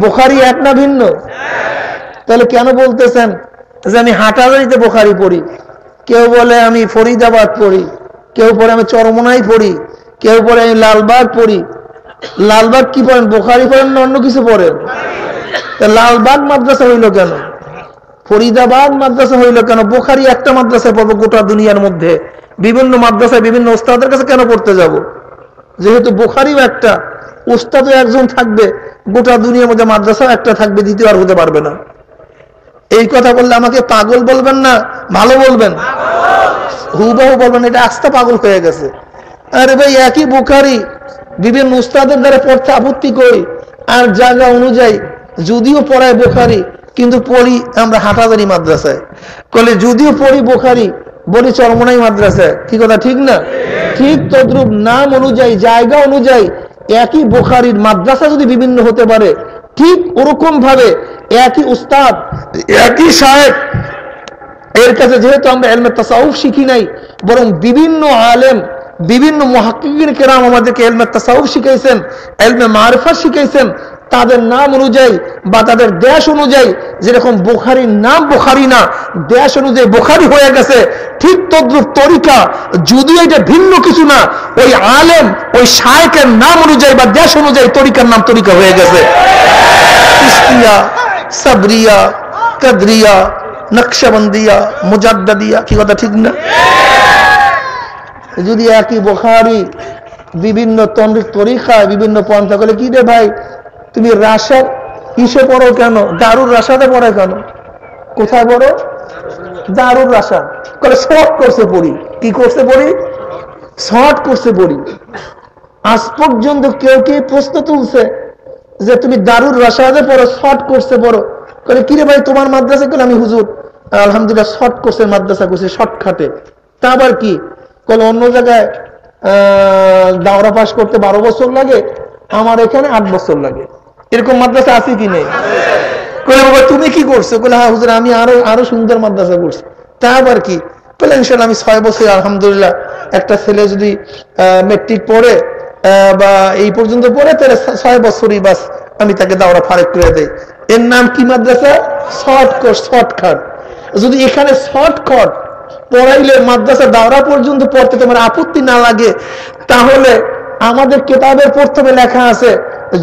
বুখারী এক না ভিন্ন? তাহলে কেন বলতেছেন যে আমি হাটাজারিতে বুখারী পড়ি, কেউ বলে আমি ফরিদাবাদ পড়ি, কেউ পড়ে আমি চরমোনাই পড়ি, কেউ পড়ে আমি লালবাগ পড়ি? লালবাগ কি পড়েন? বুখারী পড়েন না অন্য কিছু পড়েন? লালবাগ মাদ্রাসা হইল কেন? ফরিদাবাদ মাদ্রাসা হইল কেন? বুখারী একটা মাদ্রাসায় পড়বো গোটা দুনিয়ার মধ্যে? বিভিন্ন মাদ্রাসায় বিভিন্ন ওস্তাদের কাছে কেন পড়তে যাব? যেহেতু বুখারীও একটা, ওস্তাদও একজন থাকবে, গোটা দুনিয়ার মধ্যে মাদ্রাসা একটা থাকবে, দ্বিতীয় আর হতে পারবে না। এই কথা বললে আমাকে পাগল বলবেন না ভালো বলবেন? হুবহু বলবেন এটা আস্থা পাগল হয়ে গেছে। আরে ভাই, একই বুখারী বিভিন্ন উস্তাদের দ্বারা পড়তে আপত্তি করি, আর জায়গা অনুযায়ী যদিও পড়ায় বুখারী, কিন্তু পড়ি আমরা হাটাজারি মাদ্রাসায়। বলে যদিও পড়ি বুখারী, বলি চরমোনাই মাদ্রাসায়। কি কথা ঠিক না? ঠিক তদ্রূপ নাম অনুযায়ী, জায়গা অনুযায়ী একই বুখারীর মাদ্রাসা যদি বিভিন্ন হতে পারে, ঠিক ওরকম ভাবে একই উস্তাদ, একই সাহেব এর কাছে যেহেতু আমরা ইলমে তাসাউফ শিখি নাই, বরং বিভিন্ন আলেম, বিভিন্ন মুহাক্কিকিন কেরাম আমাদেরকে ইলমে তাসাউফ শিখাইছেন, ইলমে মারিফাত শিখাইছেন, তাদের নাম অনুযায়ী বা তাদের দেশ অনুযায়ী, যেরকম বুখারীর নাম বুখারী না, দেশ অনুযায়ী বুখারী হয়ে গেছে, ঠিক তদ্রূপ তরিকা যদিও এটা ভিন্ন কিছু না, ওই আলেম ওই শায়েখের নাম অনুযায়ী বা দেশ অনুযায়ী তরিকার নাম তরিকা হয়ে গেছে। চিশতিয়া, সাবরিয়া, কাদরিয়া, নকশবন্দিয়া, মুজাদ্দিদিয়া। কি কথা ঠিক না? যদি একই বুখারী বিভিন্ন তরিকায় বিভিন্ন পন্থা, বলে কি রে ভাই, তুমি রাশাদ কিসে পড়ো কেন? দারুর রাশাদে পড়ে কেন? কোথায় পড়ো? দারুর রাশাদ। বলে শর্ট কোর্সে পড়ি। কি কোর্সে পড়ি? শর্ট কোর্সে পড়ি। আজ পর্যন্ত কেউ কি প্রশ্ন তুলছে যে তুমি দারুর রাশাদে পড়ো, শর্ট কোর্সে পড়ো? বলে কি রে ভাই, তোমার মাদ্রাসা কেন? আমি হুজুর আলহামদুলিল্লাহ শর্ট কোর্সের মাদ্রাসা করছি, শর্টকাটে। তা আবার কি? বলে অন্য জায়গায় দাওরা পাস করতে 12 বছর লাগে, আমার এখানে 8 বছর লাগে। এরকম মাদ্রাসা আছে কি নেই? বলে বাবা তুমি কি করছো? বলে হ্যাঁ হুজুর, আমি আরো সুন্দর মাদ্রাসা করছি। তা আবার কি? বলে ইনশাআল্লাহ আমি 6 বছর আলহামদুলিল্লাহ, একটা ছেলে যদি মেট্রিক পড়ে বা এই পর্যন্ত পড়ে, তাহলে 6 বছরই বাস আমি তাকে দাওরা ফারেক করে দেই। এর নাম কি মাদ্রাসা? Short course, shortcut. যদি এখানে শর্টকাট পড়াইলে মাদ্রাসা দাওরা পর্যন্ত পড়তে তোমার আপত্তি না লাগে, তাহলে আমাদের কিতাবের প্রথমে লেখা আছে,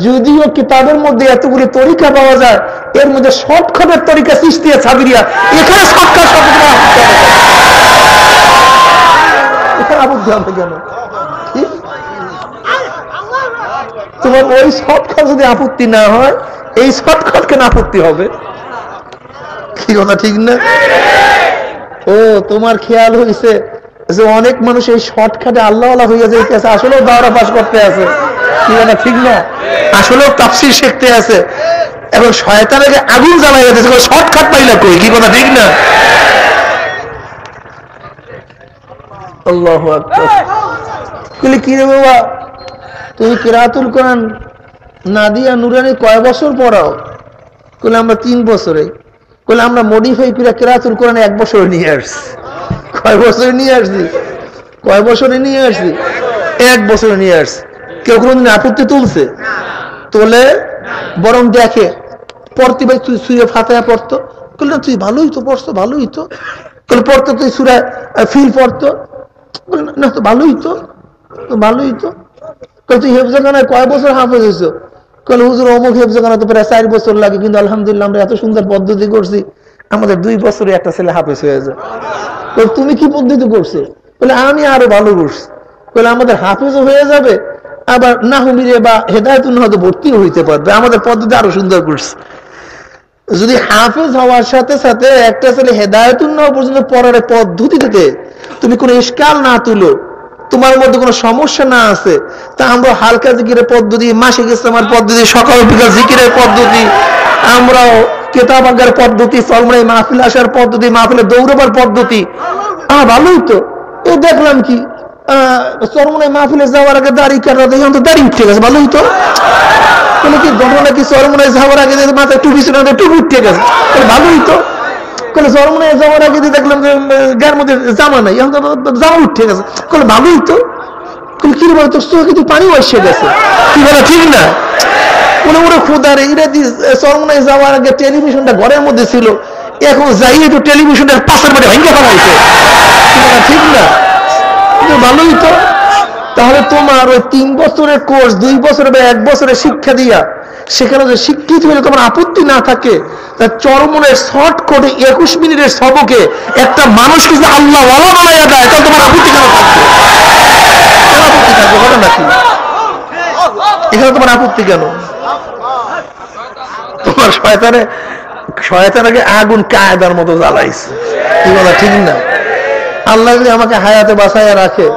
যদিও কিতাবের মধ্যে এতগুলি তরিকা পাওয়া যায়, এর মধ্যে শর্টকাটের তরিকা চিশতিয়া সাবিরিয়া, এখানে শর্টকাট এখানে আপত্তি হবে কেন? তোমার ওই শর্টকাট যদি আপত্তি না হয়, এই শর্টকাট কেন আপত্তি হবে? কি কথা ঠিক না? ও তোমার খেয়াল হয়েছে যে অনেক মানুষ এই শর্টকাটে আল্লাহ হইয়া যাইতেছে, আসলেও দাওরা পাস করতে আছে। কি কথা ঠিক না? আসলেও তাফসীর শিখতে আছে, এবং শয়তানকে আগুন জ্বালাই যাচ্ছে, শর্টকাট পাইলা কই? কি কথা ঠিক না? আল্লাহু আকবার। বলি কি রে বাবা, তুমি কিরাতুল কোরআন নাদিয়া নুরানি কয় বছর পড়াও? বলে আমরা 3 বছরে। বলে আমরা মডিফাই করে কিরাতুল কোরআনে 1 বছরে নিয়ে আসছি। কয় বছরে নিয়ে আসছি? কয় বছরে নিয়ে আসছি? 1 বছরে নিয়ে আসছি। কেউ কোনদিন আপত্তি তুলছে? তোলে, বরং দেখে পড়তে ভাই তুই সুরে ফাতিহা পড়তো, বলে না তুই ভালোই তো পড়ছো, ভালোই তো। বলে পড়তো তুই সূরা ফিল পড়তো, বলে না তো ভালোই তো, ভালোই তো। তুই হেফজখানায় কয় বছর হাফেজ হয়েছো? বলে হুজুর অমুক হেফজখানা তো প্রায় 4 বছর লাগে, কিন্তু আলহামদুলিল্লাহ আমরা এত সুন্দর পদ্ধতি করছি, আমাদের 2 বছরে একটা ছেলে হাফেজ হয়ে যায়। তুমি কি পদ্ধতি করছো? বলে আমি আরো ভালো করছি। বলে আমাদের হাফেজও হয়ে যাবে, আবার নাহমিরে বা হেদায়েতুন হয়তো ভর্তিও হইতে পারবে, আমাদের পদ্ধতি আরো সুন্দর করছে। যদি হাফেজ হওয়ার সাথে সাথে একটা ছেলে হেদায়েতুন না পর্যন্ত পড়ার পদ্ধতিতে তুমি কোনো ইশকাল না তুলো, তোমার মধ্যে কোনো সমস্যা না আছে, তা আমরা হালকা জিকিরের পদ্ধতি, মাসিক ইসলামের পদ্ধতি, সকাল বিকাল জিকিরের পদ্ধতি, আমরাও কিতাব আগার পদ্ধতি, চরমনাই মাহফিল আসার পদ্ধতি, মাহফিলে দৌড়াবার পদ্ধতি, ভালোই তো। এ দেখলাম কি চরমনাই মাহফিলে যাওয়ার আগে দাড়ি কাটা, দেখলাম তো দাড়ি উঠে গেছে, ভালোই তো। বলে কি ঘটনা কি, চরমনাই যাওয়ার আগে মাথায় টুপি ছিল, টুপি উঠে গেছে, ভালোই তো। চরমনাই যাওয়ার আগে দেখলাম যে গায়ের মধ্যে জামা নাই, এখন জামা উঠে গেছে, ভালোই তো। কি বলে তোর চোখে তুই পানি এসে গেছে, কি বলে ঠিক না? বলে ওরে খোদারে, এরা চরমনাই যাওয়ার আগে টেলিভিশনটা ঘরের মধ্যে ছিল, এখন যাই একটু টেলিভিশনটার পাশের মধ্যে ভেঙে ফেলা হয়েছে, ঠিক না? ভালোই তো। তাহলে তোমার ওই 3 বছরের কোর্স 2 বছরে বা 1 বছরের শিক্ষা দিয়া সেখানে যে শিক্ষিত হলে তোমার আপত্তি না থাকে, তা চরমনের শর্ট কোটে 21 মিনিটের সবকে একটা মানুষকে যে আল্লাহ ওয়ালা বানাইয়া দেয়, তাহলে তোমার আপত্তি কেন থাকবে? আপত্তি থাকবে বলো নাকি? এখানে তোমার আপত্তি কেন? তোমার শয়তানকে আগুন কায়দার মতো জ্বালাইছে, কি বলা ঠিক না? আল্লাহ যদি আমাকে হায়াতে বাঁচাইয়া রাখে,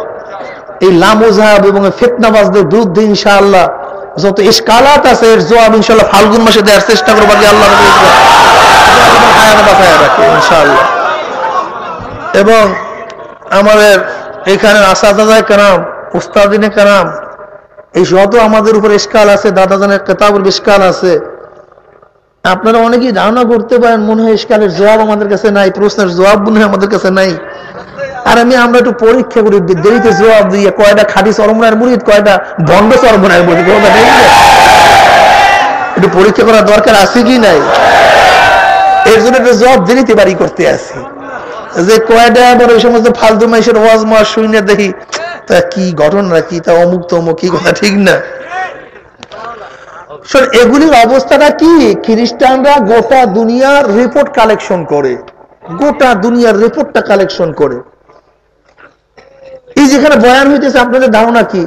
এই লামুজাহাব এবং ফিতনাবাজদের বিরুদ্ধে ইনশাআল্লাহ যত ইশকালাত আছে এর জবাব ইনশাআল্লাহ ফাল্গুন মাসে দেওয়ার চেষ্টা করবো, যে আল্লাহ হায়াতে বাঁচাইয়া রাখে ইনশাআল্লাহ। এবং আমাদের এখানে আসাদায়ে কেরাম, উস্তাদিনে কেরাম, এই যত আমাদের উপর ইশকাল আছে, দাদাজানের কিতাবের ইশকাল আছে, আপনারা অনেকেই ধারণা করতে পারেন মনে হয় ইশকালের জবাব আমাদের কাছে নাই, প্রশ্নের জবাব মনে হয় আমাদের কাছে নাই। আর আমরা একটু পরীক্ষা করি, দেরিতে জবাব দিয়ে কয়টা খাঁটি চরমনায়ের মুরিদ, কয়টা ভণ্ড চরমনায়ের মুরিদ, একটু পরীক্ষা করার দরকার আছে কি নাই? এর জন্য একটা জবাব দেরিতে বাড়ি করতে আসি, যে কয়টা আবার ওই সমস্ত ফালতু মাইশের ওয়াজ মাস শুনে দেখি তা কি ঘটনা, কি তা অমুক তমুক, কি কথা ঠিক না? এগুলির অবস্থাটা কি? খ্রিস্টানরা গোটা দুনিয়ার রিপোর্ট কালেকশন করে, গোটা দুনিয়ার রিপোর্টটা কালেকশন করে। এই যেখানে বয়ান হইতেছে, আপনাদের ধারণা কি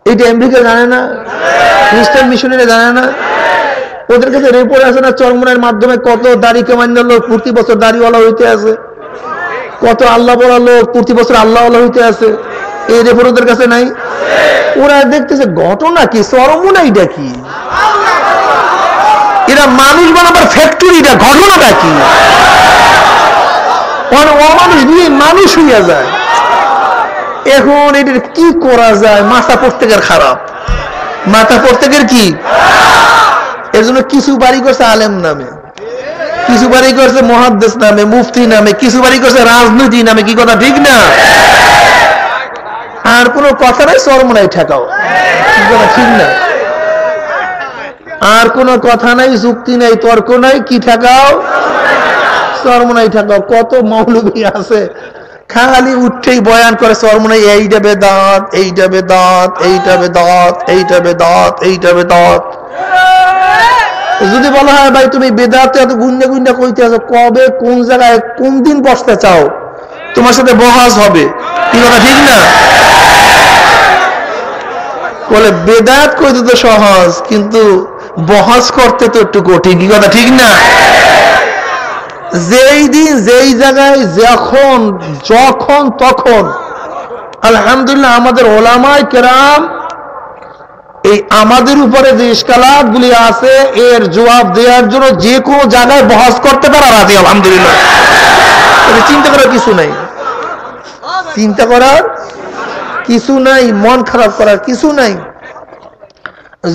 এইটা আমেরিকা জানে না? খ্রিস্টান মিশনারি জানে না? ওদের কাছে রিপোর্ট আছে না চরমনের মাধ্যমে কত দাড়ি কামান্য লোক প্রতি বছর দাড়িওয়ালা হইতে আছে, কত আল্লাহ বলা লোক প্রতি বছর আল্লাহওয়ালা হইতে আছে, এই রিপোর্ট ওদের কাছে নাই। ওরা দেখতেছে ঘটনা কি, চরমনাইটা কি, এরা মানুষ বানাবার ফ্যাক্টরিটা, ঘটনাটা কি? অমানুষ দিয়ে মানুষ হইয়া যায়। এখন এটার কি করা যায়? মাথা প্রত্যেকের খারাপ, মাথা প্রত্যেকের কি? এর জন্য কিছু বাড়ি করছে আলেম নামে, কিছু বাড়ি করছে মুহাদ্দিস নামে, মুফতি নামে, কিছু বাড়ি করছে রাজনীতি নামে, কি কথা ঠিক না? আর কোন কথা নাই, চরমনাই ঠেকাও, কি কথা ঠিক না? আর কোন কথা নাই, যুক্তি নাই, তর্ক নাই, কি ঠেকাও? চরমনাই ঠেকাও। কত মৌলবী আছে খালি উঠেই বয়ান করে সরমনে এইটা বেদাত, এইটা বেদাত, এইটা বেদাত, এইটা বেদাত, এইটা বেদাত। যদি বলা হয় ভাই তুমি বেদাতে এত গুন্ডা গুন্ডা কইতে আছো, কবে কোন জায়গায় কোন দিন বসতে চাও, তোমার সাথে বহাস হবে, কি কথা ঠিক না? বলে বেদাত কইতে তো সহজ, কিন্তু বহাস করতে তো একটু কঠিন, কি কথা ঠিক না? যেই দিন যেই জায়গায় যখন যখন তখন আলহামদুলিল্লাহ আমাদের ওলামায়ে কেরাম এই আমাদের উপরে যে ইশকালাত গুলি আছে এর জবাব দেওয়ার জন্য যে কোনো জায়গায় বহাস করতে পারে রাজি, আলহামদুলিল্লাহ। চিন্তা করার কিছু নাই, চিন্তা করার কিছু নাই, মন খারাপ করার কিছু নাই।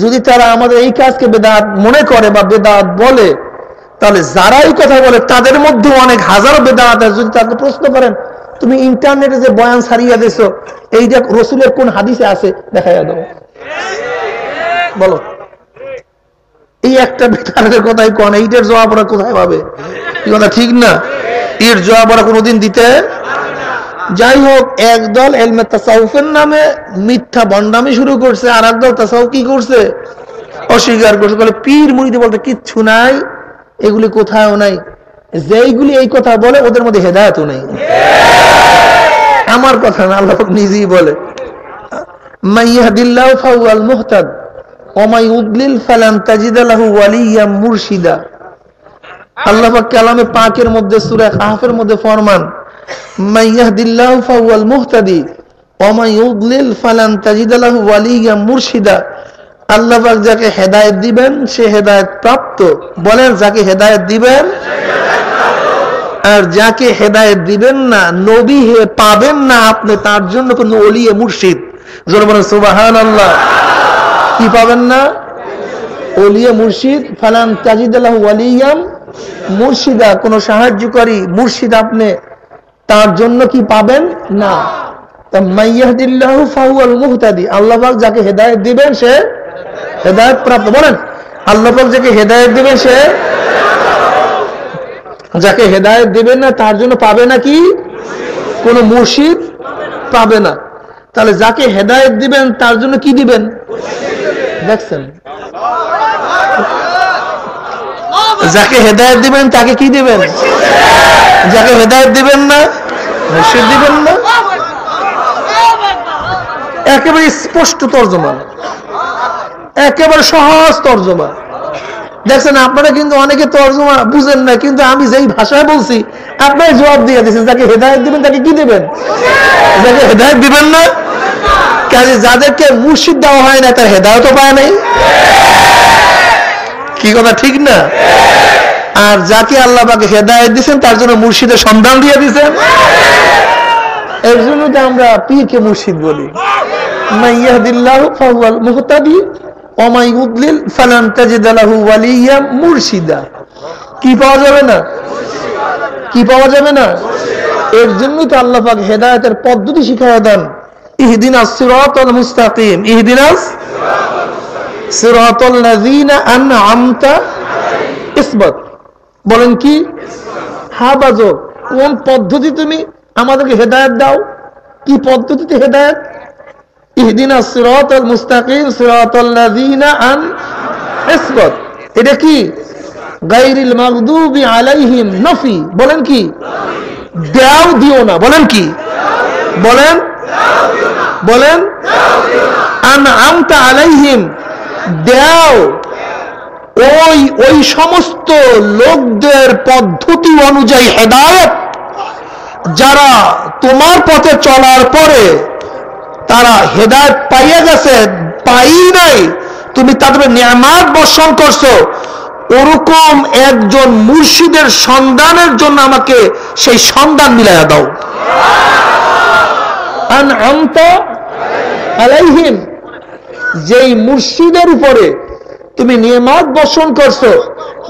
যদি তারা আমাদের এই কাজকে বেদাত মনে করে বা বেদাত বলে, তাহলে যারা এই কথা বলে তাদের মধ্যে অনেক হাজারো বেদাত আছে। যদি তাকে প্রশ্ন করেন তুমি ইন্টারনেটে যে বয়ান ছাড়িয়ে দিছো এইটা রসুলের কোন হাদিসে আছে দেখাইয়া দাও, বলো। এই একটা বেদাতের কথাই কোন, এইটার জবাব ওরা কোথায় পাবে, কি কথা ঠিক না? এর জবাব ওরা কোনোদিন দিতে। যাই হোক, একদল ইলমে তাসাউফের নামে মিথ্যা বন্ডামি শুরু করছে, আর একদল তাসাউফ কি করছে, অস্বীকার করছে। বলে পীর মুরিদি বলতে কিচ্ছু নাই, এগুলি কোথাও নাই। যেইগুলি এই কথা বলে ওদের মধ্যে হেদায়েতও নাই। আমার কথা না, আল্লাহ নিজেই বলে মাইয়াহদিল্লাহু ফাহুয়াল মুহতাদ ওয়া মাই ইউদ্লিল ফালান তাজিদ লাহু ওয়ালিয়্যাম মুরশিদা। আল্লাহ পাক কালামে পাকের মধ্যে সূরা কাহফের মধ্যে ফরমান মাইয়াহদিল্লাহু ফাহুয়াল মুহতাদি ওয়া মাই ইউদ্লিল ফালান তাজিদ লাহু ওয়ালিয়্যাম মুরশিদা। আল্লাহ পাক যাকে হেদায়েত দিবেন সে হেদায়েত প্রাপ্ত। বলেন, যাকে হেদায়েত দিবেন, আর যাকে হেদায়েত দিবেন না, নবী হে পাবেন না আপনি তার জন্য কোন ওলিয়ে মুর্শিদ। জোরে বলেন সুবহানাল্লাহ। কি পাবেন না? ওলিয়ে মুর্শিদ। ফালান তাজিদ লাহু ওয়ালিয়্যাম মুর্শিদা, কোন সাহায্যকারী মুর্শিদ আপনি তার জন্য কি পাবেন না। তা মাইয়াহদিল্লাহু ফাহুয়াল মুহতাদি, আল্লাহ পাক যাকে হেদায়েত দিবেন সে হেদায়েত প্রাপ্ত। বলেন, আল্লাহ পাক যাকে হেদায়েত দিবেন সে, যাকে হেদায়েত দিবেন না তার জন্য পাবে না কি, কোন মুর্শিদ পাবে না। তাহলে যাকে হেদায়েত দিবেন তার জন্য কি দিবেন? দেখছেন, যাকে হেদায়েত দিবেন তাকে কি দিবেন? যাকে হেদায়েত দিবেন না মুর্শিদ দিবেন না। একেবারে স্পষ্ট তর্জমা, একেবারে সহজ তর্জমা। দেখছেন, আপনারা কিন্তু অনেকে তর্জমা বুঝেন না, কিন্তু আমি যেই ভাষায় বলছি আপনারা জবাব দিয়ে দিচ্ছেন। যাকে হেদায়েত দিবেন তাকে কি দিবেন? যাকে হেদায়েত দিবেন না, কাজে যাদেরকে মুর্শিদ দেওয়া হয় না তার হেদায়েতও পায় নাই, কি কথা ঠিক না? আর যাকে আল্লাহ পাক হেদায়েত দিয়েছেন তার জন্য মুর্শিদের সন্ধান দিয়ে দিয়েছেন। এর জন্য তো আমরা পীরকে মুর্শিদ বলি। মাইয়াহদিল্লাহু ফাহুয়াল মুহতাদি ওয়া মাই ইউদ্লিল ফালান তাজিদ লাহু ওয়ালিয়্যাম মুরশিদা। কি পাওয়া যাবে না? কি পাওয়া যাবে না? এর জন্যই তো আল্লাহ পাক হেদায়েতের পদ্ধতি শিখায়া দেন। ইহদিনাস সিরাতাল মুস্তাকিম, ইহদিনাস সিরাতাল লাযিনা আন'আমতা ইসবাত। বলেন কি? হাবাজক, কোন পদ্ধতি তুমি আমাদেরকে হেদায়েত দাও? কি পদ্ধতিতে হেদায়েত? ইহদিনাস সিরাতাল মুস্তাকিম সিরাতাল লাযিনা আন'আমতা। এটা কি? গায়রিল মাগদুবি আলাইহিম নফি। বলেন কি? দাও দিও না। বলেন কি? বলেন, বলেন আন'আমতা আলাইহিম, দাও ওই সমস্ত লোকদের পদ্ধতি অনুযায়ী হেদায়েত যারা তোমার পথে চলার পরে তারা হেদায়েত পাইয়া গেছে, পাই নাই, তুমি তাদের নিয়ামত বর্ষণ করছো। ওরকম একজন মুর্শিদের সন্ধানের জন্য আমাকে সেই সন্ধান মিলাইয়া দাও। আন'আমতা আলাইহিম, যেই মুর্শিদের উপরে তুমি নিয়ামত বর্ষণ করছো,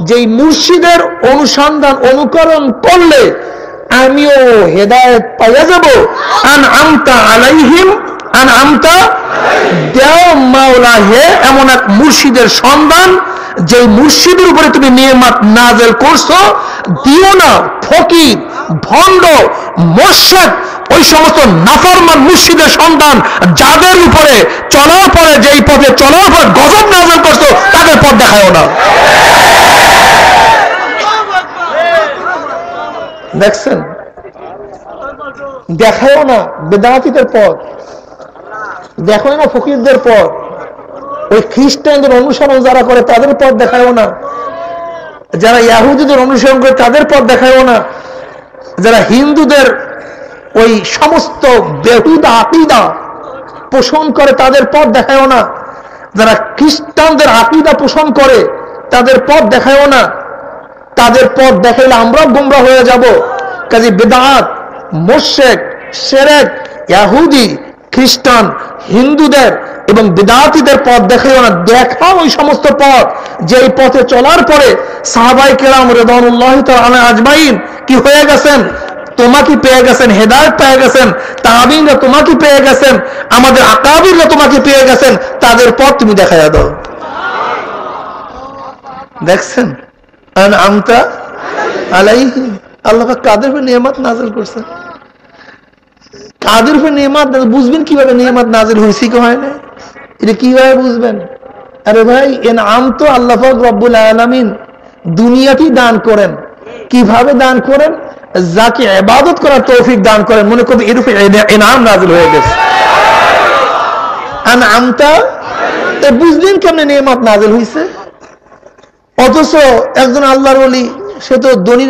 যেই মুর্শিদের অনুসন্ধান অনুকরণ করলে আমিও হেদায়েত পাইয়া যাব। আন'আমতা আলাইহিম, আন'আমতা দাও মাওলা হে এমন এক মুর্শিদের সন্ধান যে মুর্শিদের উপরে তুমি নিয়ামত নাযিল করছো। দিও না ফকির, ভণ্ড, মোরশেদ ওই সমস্ত নাফরমান মুর্শিদের সন্তান যাদের উপরে চলার পরে, যেই পথে চলার পরে গজব নাযিল করছো, তাদের পথ দেখায়ও না। দেখছেন, দেখায়ও না বেদাতীদের পথ, দেখায় না ফকিরদের পথ, ওই খ্রিস্টানদের অনুসরণ যারা করে তাদের পথ দেখায়ও না, যারা ইহুদিদের অনুসরণ করে তাদের পথ দেখায়ও না, যারা হিন্দুদের ওই সমস্ত বেহুদা আকীদা পোষণ করে তাদের পথ দেখায়ও না, যারা খ্রিস্টানদের আকীদা পোষণ করে তাদের পথ দেখায়ও না। তাদের পথ দেখাইলে আমরা গোমরা হয়ে যাব। কাজে বেদাত, মুশরিক, শিরক, ইহুদি, খ্রিস্টান, হিন্দুদের এবং বিদআতীদের পথ দেখাইও না। দেখাও ওই সমস্ত পথ যেই পথে চলার পরে সাহাবায়ে কেরাম রিদওয়ানুল্লাহি তাআলা আজমাইন কি হয়ে গেছেন, তোমাকে পেয়ে গেছেন, হেদায়েত পেয়ে গেছেন, তাবিঈনরা তোমাকে পেয়ে গেছেন, আমাদের আকাবিররা তোমাকে পেয়ে গেছেন, তাদের পথ তুমি দেখাইয়া দাও। দেখছেন আনআমতা আলাইহিম, আল্লাহ পাক কাদের উপর নিয়ামত নাযিল করছেন, কাদের উপর নিয়ামত বুঝবেন কিভাবে নিয়ামত নাযিল হইছে কি হয় না, এটা কিভাবে বুঝবেন? আরে ভাই, ইনআম তো আল্লাহ পাক রব্বুল আলামিন দুনিয়াতেই দান করেন। কিভাবে দান করেন? যাকে ইবাদত করার তৌফিক দান করেন, মনে করবে এর উপর ইনআম নাযিল হয়ে গেছে। আনআমতা বুঝলেন কেমনে নিয়ামত নাযিল হইছে? অথচ একজন আল্লাহর ওলি, সে তো ধনী,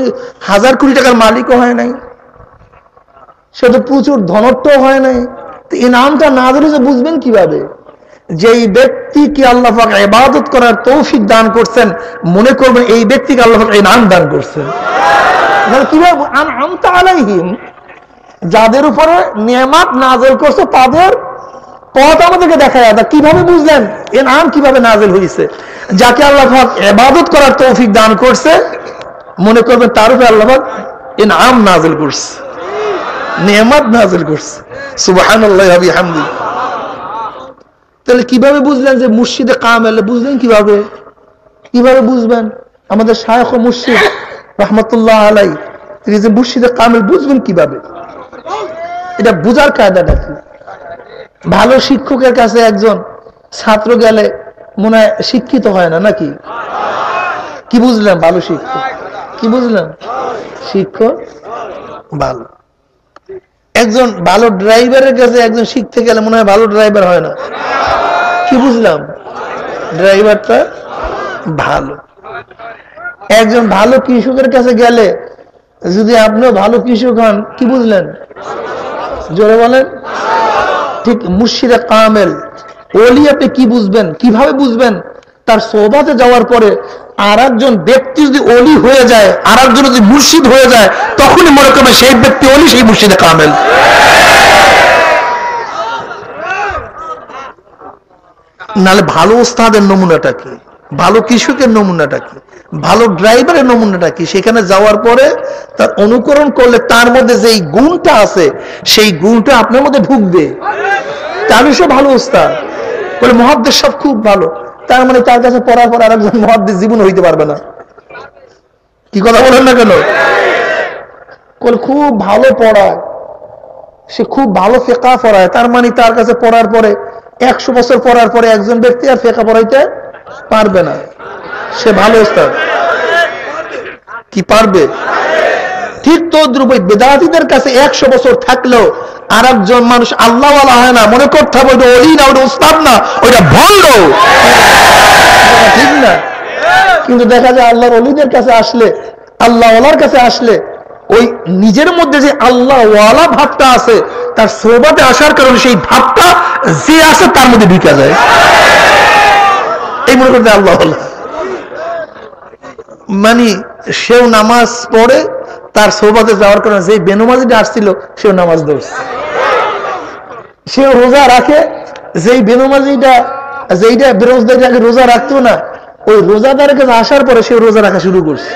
1000 কোটি টাকার মালিকও হয় নাই, সে তো প্রচুর ধনট্য হয় নাই, তো ইনামটা নাযিল হয়েছে বুঝবেন কিভাবে? যেই ব্যক্তিকে আল্লাহ পাক ইবাদত করার তৌফিক দান করছেন, মনে করবেন এই ব্যক্তিকে আল্লাহ পাক ইনাম দান করছেন। কিভাবে? আনআমতা আলাইহিম, যাদের উপরে নিয়ামত নাযিল করছে তাদের পথ আমাদেরকে দেখায়। কিভাবে বুঝলেন ইনাম কিভাবে নাযিল হয়েছে? যাকে আল্লাহ পাক ইবাদত করার তৌফিক দান করছে, মনে করবেন তার উপরে আল্লাহ পাক ইনাম নাযিল করছে, নিয়ামত নাযিল করছে। সুবহানাল্লাহি ওয়া বিহামদিহি। তাহলে কিভাবে বুঝলেন যে মুর্শিদে কামেল? বুঝলেন কিভাবে? কিভাবে বুঝবেন? আমাদের শায়খ ও মুর্শিদ রাহমাতুল্লাহ আলাইহি, তিনি যে মুর্শিদে কামেল বুঝবেন কিভাবে? এটা বুঝার কায়দাটা কি? ভালো শিক্ষকের কাছে একজন ছাত্র গেলে মনে হয় শিক্ষিত হয় না, নাকি? কি বুঝলেন? ভালো শিক্ষক কি বুঝলেন? শিক্ষক ভালো। একজন ভালো ড্রাইভারের কাছে একজন শিখতে গেলে মনে হয় ভালো ড্রাইভার হয় না। কি বুঝলাম? ড্রাইভারটা ভালো। একজন ভালো কৃষকের কাছে গেলে যদি আপনিও ভালো কৃষক হন, কি বুঝলেন? জোরে বলেন। ঠিক মুর্শিদে কামেল ওলি আপনি কি বুঝবেন? কিভাবে বুঝবেন? তার সোহবতে যাওয়ার পরে আর একজন ব্যক্তি যদি ওলি হয়ে যায়, আর একজন যদি মুর্শিদ হয়ে যায়, তখনই মনে করবে সেই ব্যক্তি ওলি, সেই মুর্শিদে কামেল। নাহলে ভালো ওস্তাদের নমুনাটা কি? ভালো কৃষকের নমুনাটা কি? ভালো ড্রাইভারের নমুনাটা কি? সেখানে যাওয়ার পরে তার অনুকরণ করলে তার মধ্যে যেই গুণটা আছে, সেই গুণটা আপনার মধ্যে ঢুকবে। তাহলে সে ভালো ওস্তাদ। বলে মুহাদ্দিস সব খুব ভালো, তার মানে তার কাছে পড়ার পর আরেকজন মুহাদ্দিস জীবন হইতে পারবে না। কি কথা বলেন না কেন? খুব ভালো পড়ায়, সে খুব ভালো ফিকহ পড়ায়, তার মানে তার কাছে পড়ার পরে 100 বছর পড়ার পরে একজন ব্যক্তি আর ফিকহ পড়াইতে পারবে না। সে ভালো ওস্তাদ কি পারবে? ঠিক তদ্রুপ বেদাতীদের কাছে 100 বছর থাকলেও আর একজন মানুষ আল্লাহওয়ালা হয় না, মনে করতে হবে ওটা ওলি না, ওটা ওস্তাদ না, ওইটা ভণ্ড। ঠিক না? কিন্তু দেখা যায় আল্লাহর ওলিদের কাছে আসলে, আল্লাহওয়ালার কাছে আসলে, ওই নিজের মধ্যে যে আল্লাহওয়ালা ভাবটা আছে, তার সোহবতে আসার কারণে সেই ভাবটা যে আছে তার মধ্যে ঢুকে যায়। এই মনে করতে আল্লাহওয়ালা মানে সেও নামাজ পড়ে, তার সোহবতে যাওয়ার কারণে যে বেনমাজিটা আসছিল সেও নামাজ ধরছে, সেও রোজা রাখে, যেই বেনমাজিটা যেইটা বেরোজদারিটাকে রোজা রাখতো না, ওই রোজাদারের কাছে আসার পরে সেও রোজা রাখা শুরু করছে।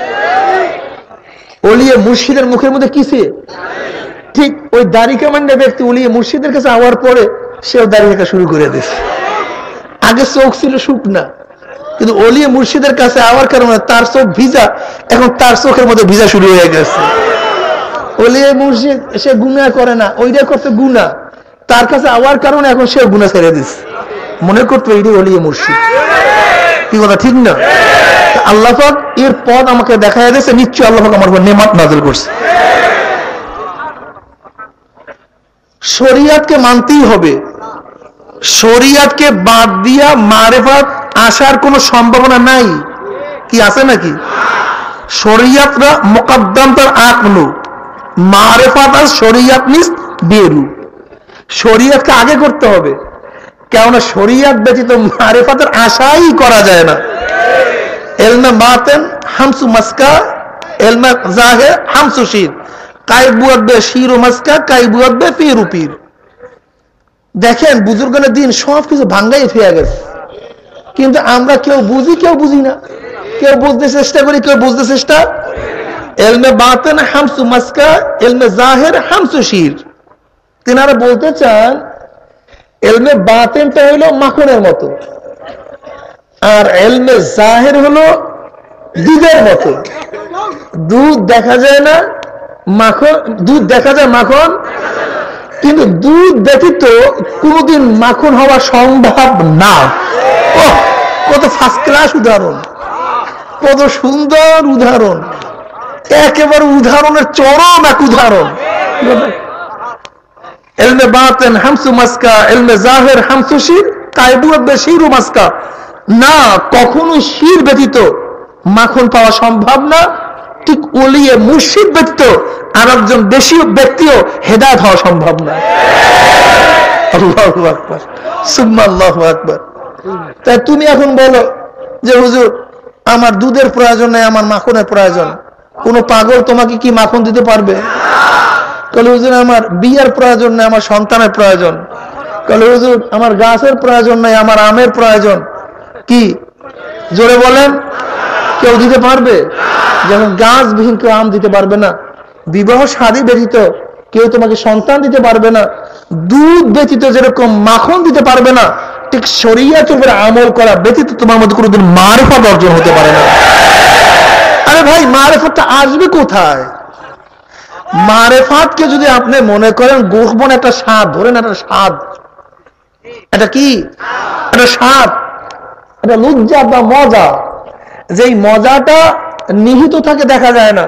ওলিয়ে মুর্শিদের মুখের মধ্যে কিসে? ঠিক ওই দাড়ি কামান্ডা ব্যক্তি ওলিয়ে মুর্শিদের কাছে আওয়ার পরে সেও দাড়ি রাখা শুরু করে দিয়েছে। আগে চোখ ছিল শুকনা, কিন্তু ওলিয়ে মুর্শিদের কাছে আওয়ার কারণে তার চোখ ভিজা, এখন তার চোখের মধ্যে ভিজা শুরু হয়ে গেছে। ওলিয়ে মুর্শিদ সে গুনাহ করে না, ওইটা করতে গুনাহ, তার কাছে আওয়ার কারণে এখন সে গুনাহ ছেড়ে দিচ্ছে, মনে করতো এইটাই ওলিয়ে মুর্শিদ। কি কথা ঠিক না? আল্লাহ পাক এর পথ আমাকে দেখায় দিয়েছে, নিশ্চয়ই আল্লাহ পাক আমার উপর নেয়ামত নাযিল করছে। শরিয়াতকে মানতেই হবে, শরিয়াতকে বাদ দিয়া মারেফাত আসার কোনো সম্ভাবনা নাই। কি আছে নাকি? শরিয়াতরা মুকদ্দাম তার আকলু, মারেফাত আর শরিয়াত নিস বেরু। শরিয়াতকে আগে করতে হবে, কেননা শরিয়াত ব্যতীত মারেফাতের আশাই করা যায় না। এলমে বাতেন হামসু মাসকা, এলমে জাহির হামসু শির, কাইবুয়াত বে শির ও মাসকা, কাইবুয়াত বে পীর ও পীর। দেখেন বুজুর্গের দিন সব কিছু ভাঙ্গাই ফিরে গেছে, কিন্তু আমরা কেউ বুঝি কেউ বুঝি না, কেউ বুঝতে চেষ্টা করি কেউ বুঝতে চেষ্টা। এলমে বাতেন হামসু মাসকা, এলমে জাহির হামসু শির। তিনারা বলতে চান এলমে বাতেনটা হলো মাখনের মতো, আর এলমে জাহির হলো দুধের মতো। দুধ দেখা যায় না, মাখন, দুধ দেখা যায় মাখন, কিন্তু দুধ ব্যতীত কোনদিন মাখন হওয়া সম্ভব না। কত ফার্স্ট ক্লাস উদাহরণ, কত সুন্দর উদাহরণ, একেবারে উদাহরণের চরম এক উদাহরণ। এলমে বাতেন হামসু মাসকা, এলমে জাহির হামসু শির, কাইবুয়াত বে শির ও মাসকা। না, কখনো শির ব্যতীত মাখন পাওয়া সম্ভব না, ঠিক ওলিয়ে মুর্শিদ ব্যতীত আর একজন দেশীয় ব্যক্তিও হেদায়েত হওয়া সম্ভব না। আল্লাহু আকবার, সুবহান আল্লাহু আকবার। তাই তুমি এখন বলো যে হুজুর আমার দুধের প্রয়োজন নেই, আমার মাখনের প্রয়োজন। কোন পাগল তোমাকে কি মাখন দিতে পারবে? বলে হুজুর আমার বিয়ের প্রয়োজন নেই, আমার সন্তানের প্রয়োজন। বলে হুজুর আমার গাছের প্রয়োজন নেই, আমার আমের প্রয়োজন। কি জোরে বলেন? কেউ দিতে পারবে? যেমন গাছবিহীন কেউ আম দিতে পারবে না, বিবাহ শাদী ব্যতীত কেউ তোমাকে সন্তান দিতে পারবে না, দুধ ব্যতীত যেরকম মাখন দিতে পারবে না, ঠিক শরীয়তের উপর আমল করা ব্যতীত তোমার মধ্যে কোনোদিন মারিফাত অর্জন হতে পারে না। আরে ভাই, মারিফাতটা আসবে কোথায়? মারিফাতকে যদি আপনি মনে করেন গোপন একটা স্বাদ, ধরেন একটা স্বাদ, এটা কি একটা স্বাদ, এটা লজ্জা বা মজা, যেই মজাটা নিহিত থাকে দেখা যায় না।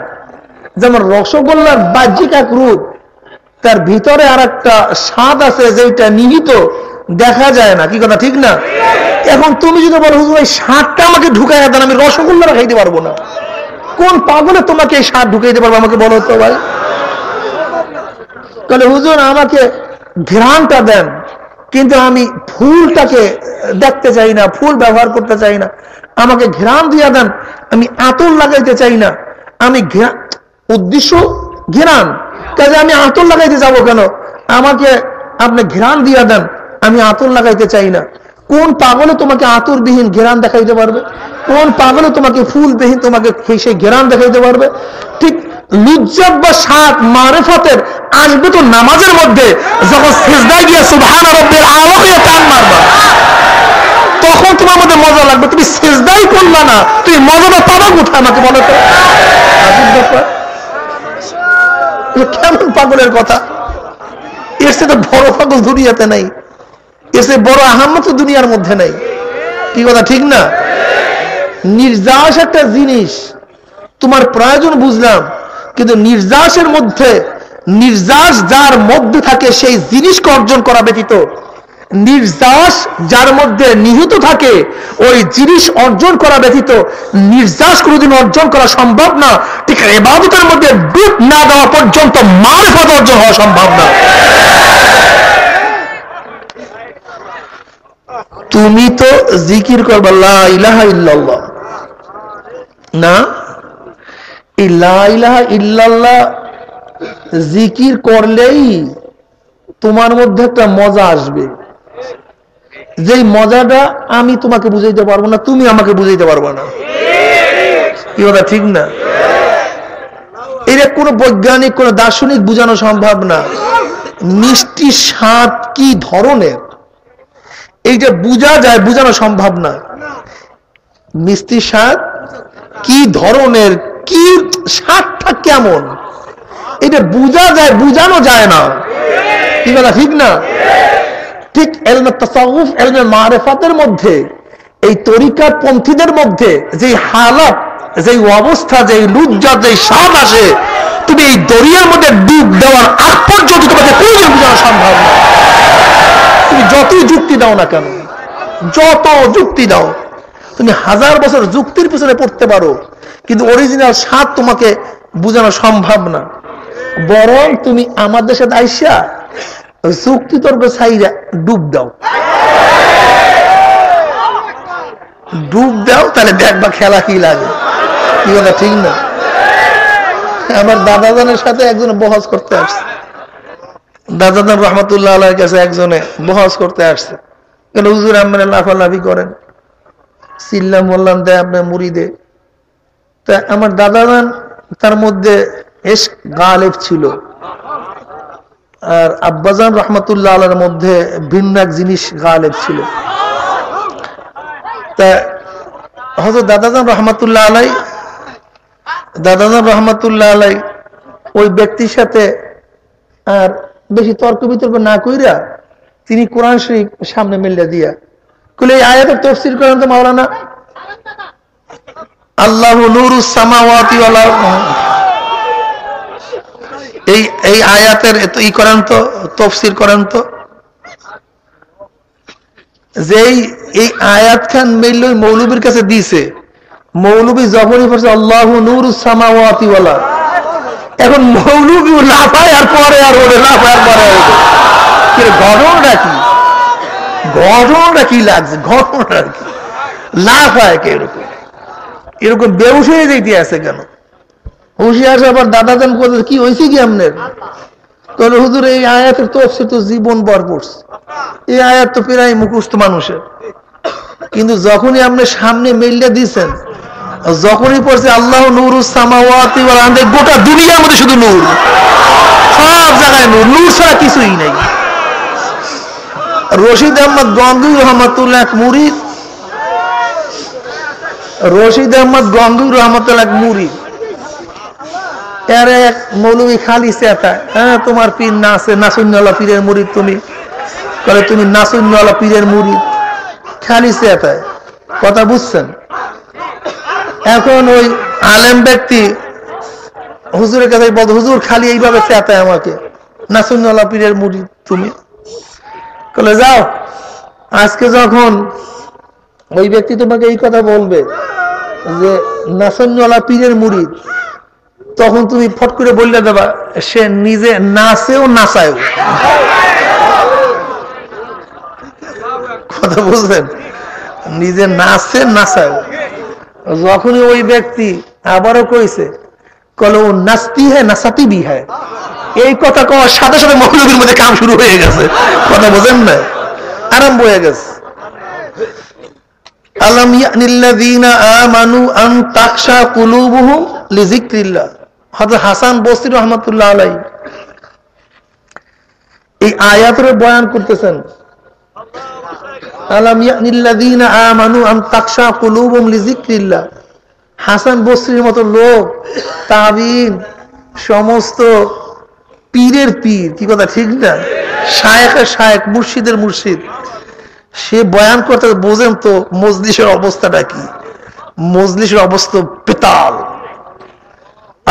যেমন রসগোল্লার বাহ্যিক এক রূপ, তার ভিতরে আর একটা স্বাদ আছে যেটা নিহিত দেখা যায় না। কি কথা ঠিক না? এখন তুমি যদি বলো হুজুর এই স্বাদটা আমাকে ঢুকাইয়া দেন, আমি রসগোল্লাটা খাইতে পারবো না, কোন পাগলে তোমাকে এই স্বাদ ঢুকাইতে পারবো আমাকে বলো তো ভাই? তাহলে হুজুর আমাকে ঘ্রাণটা দেন, কিন্তু আমি ফুলটাকে দেখতে চাই না, ফুল ব্যবহার করতে চাই না, আমাকে ঘ্রাণ দিয়া দেন, আমি আতর লাগাইতে চাই না, আমি উদ্দেশ্য ঘ্রাণ, কাজে আমি আতর লাগাইতে যাবো কেন? আমাকে আপনি ঘ্রাণ দিয়া দেন, আমি আতর লাগাইতে চাই না। কোন পাগলে তোমাকে আতরবিহীন ঘ্রাণ দেখাইতে পারবে? কোন পাগলে তোমাকে ফুলবিহীন তোমাকে সেই ঘ্রাণ দেখাইতে পারবে? ঠিক লুজ্জাত বা স্বাদ মারিফাতের আসবে তো নামাজের মধ্যে, যখন সিজদায় গিয়ে সুবহান রাব্বিল আলা হয়ে টান মারবা, তখন তোমার মধ্যে মজা লাগবে। তুমি সিজদাই করলা না, তুমি মজাটা পাবা কোথায় আমাকে বলো তো? আজীব ব্যাপার, কেমন পাগলের কথা! এর সাথে বড় পাগল দুনিয়াতে নাই, এর সাথে বড় আহাম্মত দুনিয়ার মধ্যে নাই। কি কথা ঠিক না? নির্যাস একটা জিনিস, তোমার প্রয়োজন বুঝলাম, কিন্তু নির্যাসের মধ্যে, নির্যাস যার মধ্যে থাকে সেই জিনিসকে অর্জন করা ব্যতীত, নির্যাস যার মধ্যে নিহিত থাকে ওই জিনিস অর্জন করা ব্যতীত নির্যাস কোনোদিন অর্জন করা সম্ভব না। ঠিক ইবাদতের মধ্যে ডুব না দেওয়া পর্যন্ত মারিফাত অর্জন হওয়া সম্ভব না। তুমি তো জিকির করবা লা ইলাহা ইল্লাল্লাহ, না এই লা ইলাহা ইল্লাল্লাহ জিকির করলেই তোমার মধ্যে একটা মজা আসবে, যেই মজাটা আমি তোমাকে বুঝাইতে পারবো না, তুমি আমাকে বুঝাইতে পারবো না। কি কথা ঠিক না? এটা কোনো বৈজ্ঞানিক কোন দার্শনিক বোঝানো সম্ভব না। মিষ্টি স্বাদ কি ধরনের এইটা বোঝা যায়, বোঝানো সম্ভব না। মিষ্টি স্বাদ কি ধরনের, কি স্বাদটা কেমন, এটা বুঝা যায়, বুঝানো যায় না। কি বলা ঠিক না? ঠিক ইলমে তাসাউফ, ইলমে মারিফাতের মধ্যে, এই তরিকাত পন্থীদের মধ্যে যে হালাত, যে অবস্থা, যে লুজ্জা, যে স্বাদ আসে, তুমি এই দরিয়ার মধ্যে ডুব দেওয়ার আগ পর্যন্ত তোমাকে কোনোদিন বোঝানো সম্ভব না। তুমি যতই যুক্তি দাও না কেন, যত যুক্তি দাও, তুমি 1000 বছর যুক্তির পিছনে পড়তে পারো, কিন্তু অরিজিনাল স্বাদ তোমাকে বোঝানো সম্ভব না। বরং তুমি আমাদের সাথে আইসা যুক্তি তর্ক ছাইরা ডুব দাও, ডুব দাও, তাহলে দেখবা খেলা কি লাগে। কি কথা ঠিক না? আমার দাদাজানের সাথে একজনে বহস করতে আসছে, দাদাজান রহমতুল্লাহ আলাইহির কাছে একজনে বহস করতে আসছে, কেন হুজুর আপনি লাফালাফি করেন, চিল্লাম বললাম দেয় আপনার মুরিদে। তা আমার দাদাজান তার মধ্যে ইশক গালিব ছিল, আর আব্বাজান রহমতুল্লাহ আলাইহির মধ্যে ভিন্ন এক জিনিস গালিব ছিল। তা হযরত দাদাজান রহমতুল্লাহ আলাই ওই ব্যক্তির সাথে আর বেশি তর্ক বিতর্ক না কইরা তিনি কোরআন শরীফ সামনে মিলিয়ে দিয়া কইলে, এই আয়াতের তাফসীর করেন তো মাওলানা। আল্লাহু নূরুস সামাওয়াতি ওয়াল আরদ, এই আয়াতের ই করেন তো, তাফসীর করেন তো। যেই এই আয়াত খান মিলল মৌলবীর কাছে দিয়েছে, মৌলবী যখনই পড়ছে আল্লাহু নূরুস সামাওয়াতি ওয়াল আরদ, এখন মৌলবী লাফায় আর পরে আর ওরে লাফায় আর পরে ঘটনাটা কি, ঘটনাটা কি লাগছে, ঘটনাটা কি লাফায় কে এরকম, এরকম বেহুশ হয়ে যেতে আছে কেন? হুশে আসে আবার দাদাজান বলতে, কি হয়েছে কি আপনার? তাহলে হুজুর এই আয়াতের তাফসীর তো জীবন ভর পড়ছে, এই আয়াত তো প্রায় মুখস্থ মানুষের, কিন্তু যখনই আপনি সামনে মেইলটা দিচ্ছেন, যখনই পড়ছে আল্লাহু নূরুস সামাওয়াতি ওয়াল আরদ, গোটা দুনিয়ার মধ্যে শুধু নূর, সব জায়গায় নূর, নূর ছাড়া কিছুই নাই। রশিদ আহমদ গঙ্গুই রহমাতুল্লাহ এক মুরিদ, রশিদ আহমদ গঙ্গুই রহমাতুল্লাহ এক মুরিদ, এর এক মৌলবী খালি চেতা, হ্যাঁ তোমার পীর নাচে, নাসুন্নওয়ালা পীরের মুরিদ তুমি, বলে তুমি নাসুন্নওয়ালা পীরের মুরিদ, খালি চেতায়, কথা বুঝছেন? এখন ওই আলেম ব্যক্তি হুজুরের কাছে বল, হুজুর খালি এইভাবে চেতায় আমাকে, নাসুন্নওয়ালা পীরের মুরিদ তুমি। বলে যাও, আজকে যখন ওই ব্যক্তি তোমাকে এই কথা বলবে যে নাসুন্নওয়ালা পীরের মুরিদ, তখন তুমি ফট করে বললে দেবা সে নিজে নাচেও নাচায়ও। কথা বুঝলেন? নিজে নাচে নাচায়ও। যখনই ওই ব্যক্তি আবারও কইছে, কল ও নাচতি হ্যাঁ নাচাতি বি হ্যাঁ, এই কথা কওয়ার সাথে সাথে মৌলবীর মধ্যে কাম শুরু হয়ে গেছে। কথা বোঝেন না? আরম্ভ হয়ে গেছে। আলাম ইয়ানিল্লাযীনা আমানু আন তাখশা কুলুবুহুম লিযিকরিল্লাহ। হযরত হাসান বসরি রাহমাতুল্লাহ আলাইহি এই আয়াতের বয়ান করতেছেন, আলাম ইয়ানিল্লাযীনা আমানু আন তাখশা কুলুবুহুম লিযিকরিল্লাহ। হাসান বসরির মতো লোক, তাবিঈন, সমস্ত পীরের পীর, কি কথা ঠিক না, শায়েখের শায়েখ, মুর্শিদের মুর্শিদ, সে বয়ান করতে, বোঝেন তো মজলিসের অবস্থাটা কি? মজলিসের অবস্থা পেতাল।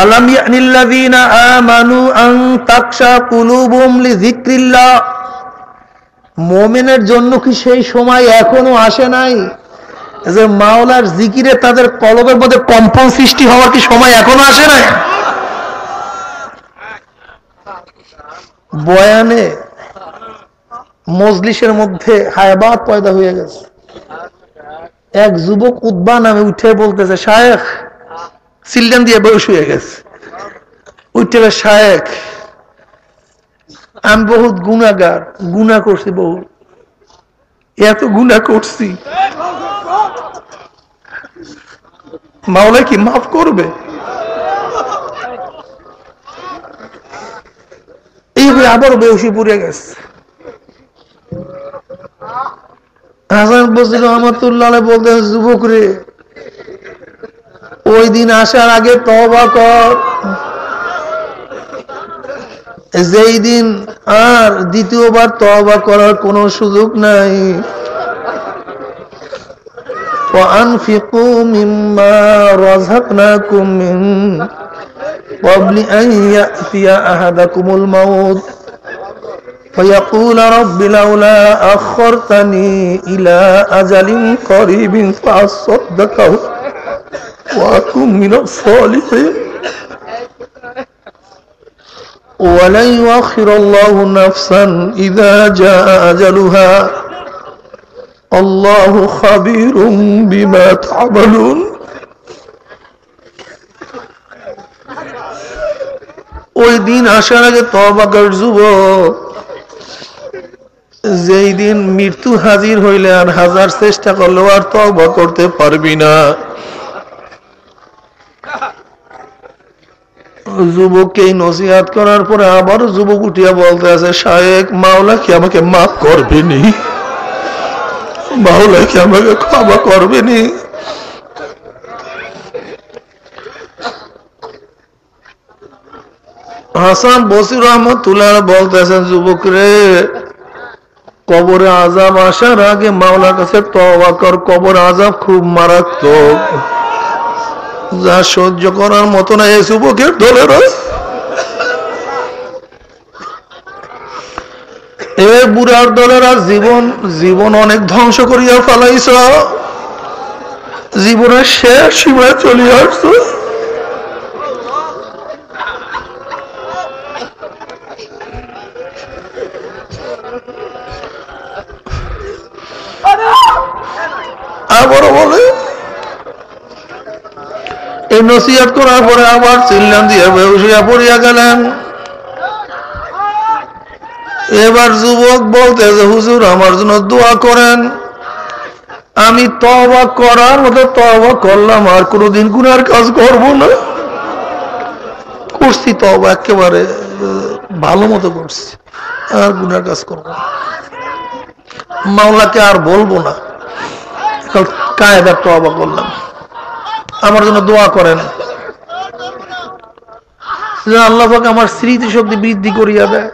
আলাম ইয়ানিল্লাযীনা আমানু আন তাখশা কুলুবুহুম লিযিকরিল্লাহ। মুমিনের জন্য কি সেই সময় এখনো আসে নাই যে মাওলার জিকিরে তাদের কলবের মধ্যে কম্পন সৃষ্টি হওয়ার কি সময় এখনো আসে নাই? বয়ানে মজলিসের মধ্যে হায়বাত পয়দা হয়ে গেছে। এক যুবক উদ্বা নামে উঠে বলতেছে, শায়েখ, সিলডান দিয়ে বয়স হয়ে গেছে, উঠে শায়েখ আমি বহুত গুনাহগার, গুনাহ করছি, বহু এত গুনাহ করছি, মাওলা কি মাফ করবে? এইভাবে আবার বেহুশি পড়ে গেছে। হাসান বসরি রহমাতুল্লাহ আলাইহি বলতেন, যুবক রে, ওই দিন আসার আগে তওবা কর, যেই দিন আর দ্বিতীয়বার তওবা করার কোনো সুযোগ নাই। وأنفقوا مما رزقناكم من قبل أن يأتي أحدكم الموت فيقول رب لولا أخرتني إلى أجل قريب فأصدق وأكن من الصالحين ولن يؤخر الله نفسا إذا جاء أجلها الله خبير بما تعملون। ওই দিন আসার আগে তওবা কর যুবক, যেই দিন মৃত্যু হাজির হইলে আর হাজার চেষ্টা করলেও আর তওবা করতে পারবি না। যুবককে এই নসিহত করার পরে আবার যুবক উঠিয়া বলতে আছে, শায়েখ মাওলা কি আমাকে মাফ করবেনি? মাওলা কি আমাকে ক্ষমা করবেনি? হাসান বসির রহমতুল্লাহ বলতেছেন, যুবক রে, কবরে আযাব আসার আগে মাওলার কাছে তওবা কর। কবর আযাব খুব মারাত্মক, যা সহ্য করার মতো না। এই যুবকের দলের এ বুড়ার দলেরা জীবন অনেক ধ্বংস করিয়া ফেলাইছ, জীবনের শেষ সীমায় চলে আসছ। আবারও বলে, এই নসিহত করার পরে আবার চিল্লান দিয়ে বেহুশিয়া পড়িয়া গেলেন। এবার যুবক বলতেছে, হুজুর আমার জন্য দোয়া করেন। আমি তওবা করার মতো তওবা করলাম, আর কোনোদিন গুনার কাজ করব না। করছি তওবা, একেবারে ভালো মতো করছি, আর গুনার কাজ করব না। মাওলাকে আর বলবো না, কায়দার তওবা করলাম, আমার জন্য দোয়া করেন। আল্লাহ পাক আমার স্মৃতি শক্তি বৃদ্ধি করিয়া দেয়,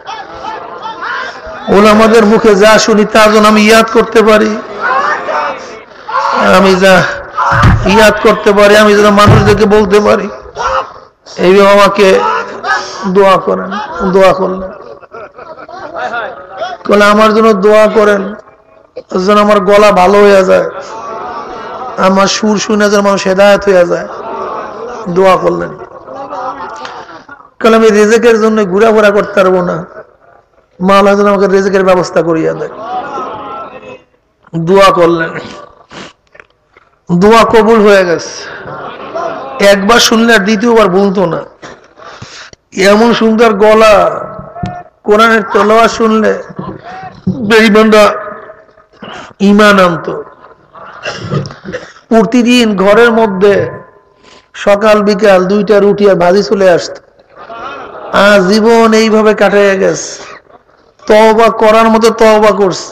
ওলামাদের মুখে যা শুনি তা যেন আমি ইয়াদ করতে পারি, আমি যা ইয়াদ করতে পারি, আমি যেন মানুষদেরকে বলতে পারি। এইভাবে আমাকে দোয়া করেন। দোয়া করলেন, বলে আমার জন্য দোয়া করেন যেন আমার গলা ভালো হয়ে যায়, আমার সুর শুনে যেন মানুষ হেদায়েত হয়ে যায়। দোয়া করলেন। কারণ আমি রিজেকের জন্য ঘোরাফেরা করতে পারবো না, মাওলা যেন আমাকে রিজেকের ব্যবস্থা করিয়া দেয়। দোয়া করলেন, দোয়া কবুল হয়ে গেছে। একবার শুনলে আর দ্বিতীয়বার বলতো না, এমন সুন্দর গলা। কোরআনের তেলাওয়াত শুনলে বেঈমানরা ঈমান আনতো। প্রতিদিন ঘরের মধ্যে সকাল বিকাল 2টা রুটি আর ভাজি চলে আসত। জীবন এইভাবে কাটিয়ে গেছে। তওবা করার মতো তওবা করছে,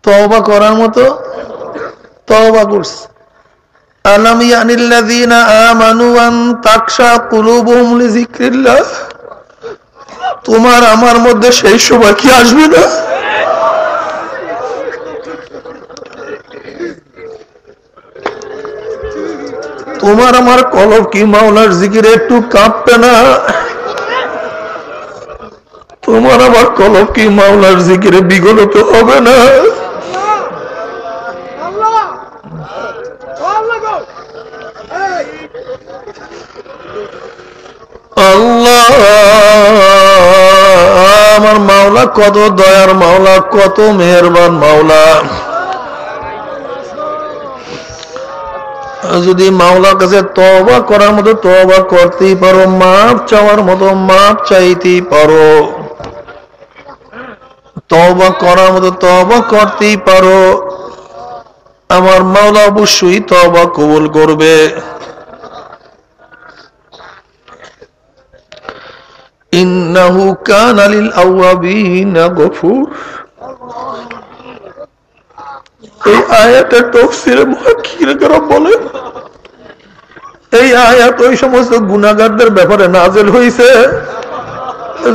তওবা করার মতো তওবা করছে। আলাম ইয়ানিল্লাযীনা আমানু আন তাকশা কুলুবুহুম লিযিকরিল্লাহ। তোমার আমার মধ্যে সেই সময় কি আসবে না? তোমার আমার কলব কি মাওলার জিকিরে একটু কাঁপবে না? তোমার আমার কলব কি মাওলার জিকিরে বিগলিত হবে না? আল্লাহ আমার মাওলা কত দয়ার মাওলা, কত মেহেরবান মাওলা। যদি মাওলার কাছে তওবা করার মতো তওবা করতেই পারো, মাপ চাওয়ার মতো মাপ চাইতেই পারো, তওবা করার মতো তওবা করতেই পারো, আমার মাওলা অবশ্যই তওবা কবুল করবে। ইন্নাহু কানা লিল আওয়াবিনা গফুর। এই আয়াতের তাফসীরে মুহাক্কিকরা বলেন, এই আয়াত ওই সমস্ত গুনাহগারদের ব্যাপারে নাযিল হয়েছে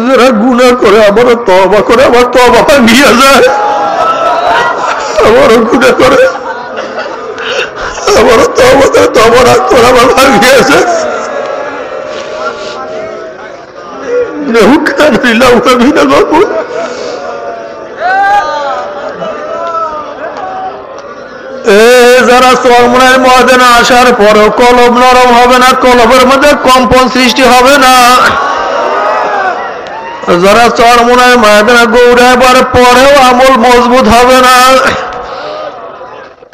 যারা গুনাহ করে আবারও তওবা করে আবার তওবা ভাঙিয়ে যায়, আবারও গুনাহ করে আবারও তওবা করে তওবা রাগ করে আবার ভাঙিয়ে যায়। যারা চরমনের ময়দানে আসার পরেও কলব নরম হবে না, কলবের মধ্যে কম্পন সৃষ্টি হবে না, যারা চরমনের ময়দানে গৌড়াবার পরেও আমল মজবুত হবে না,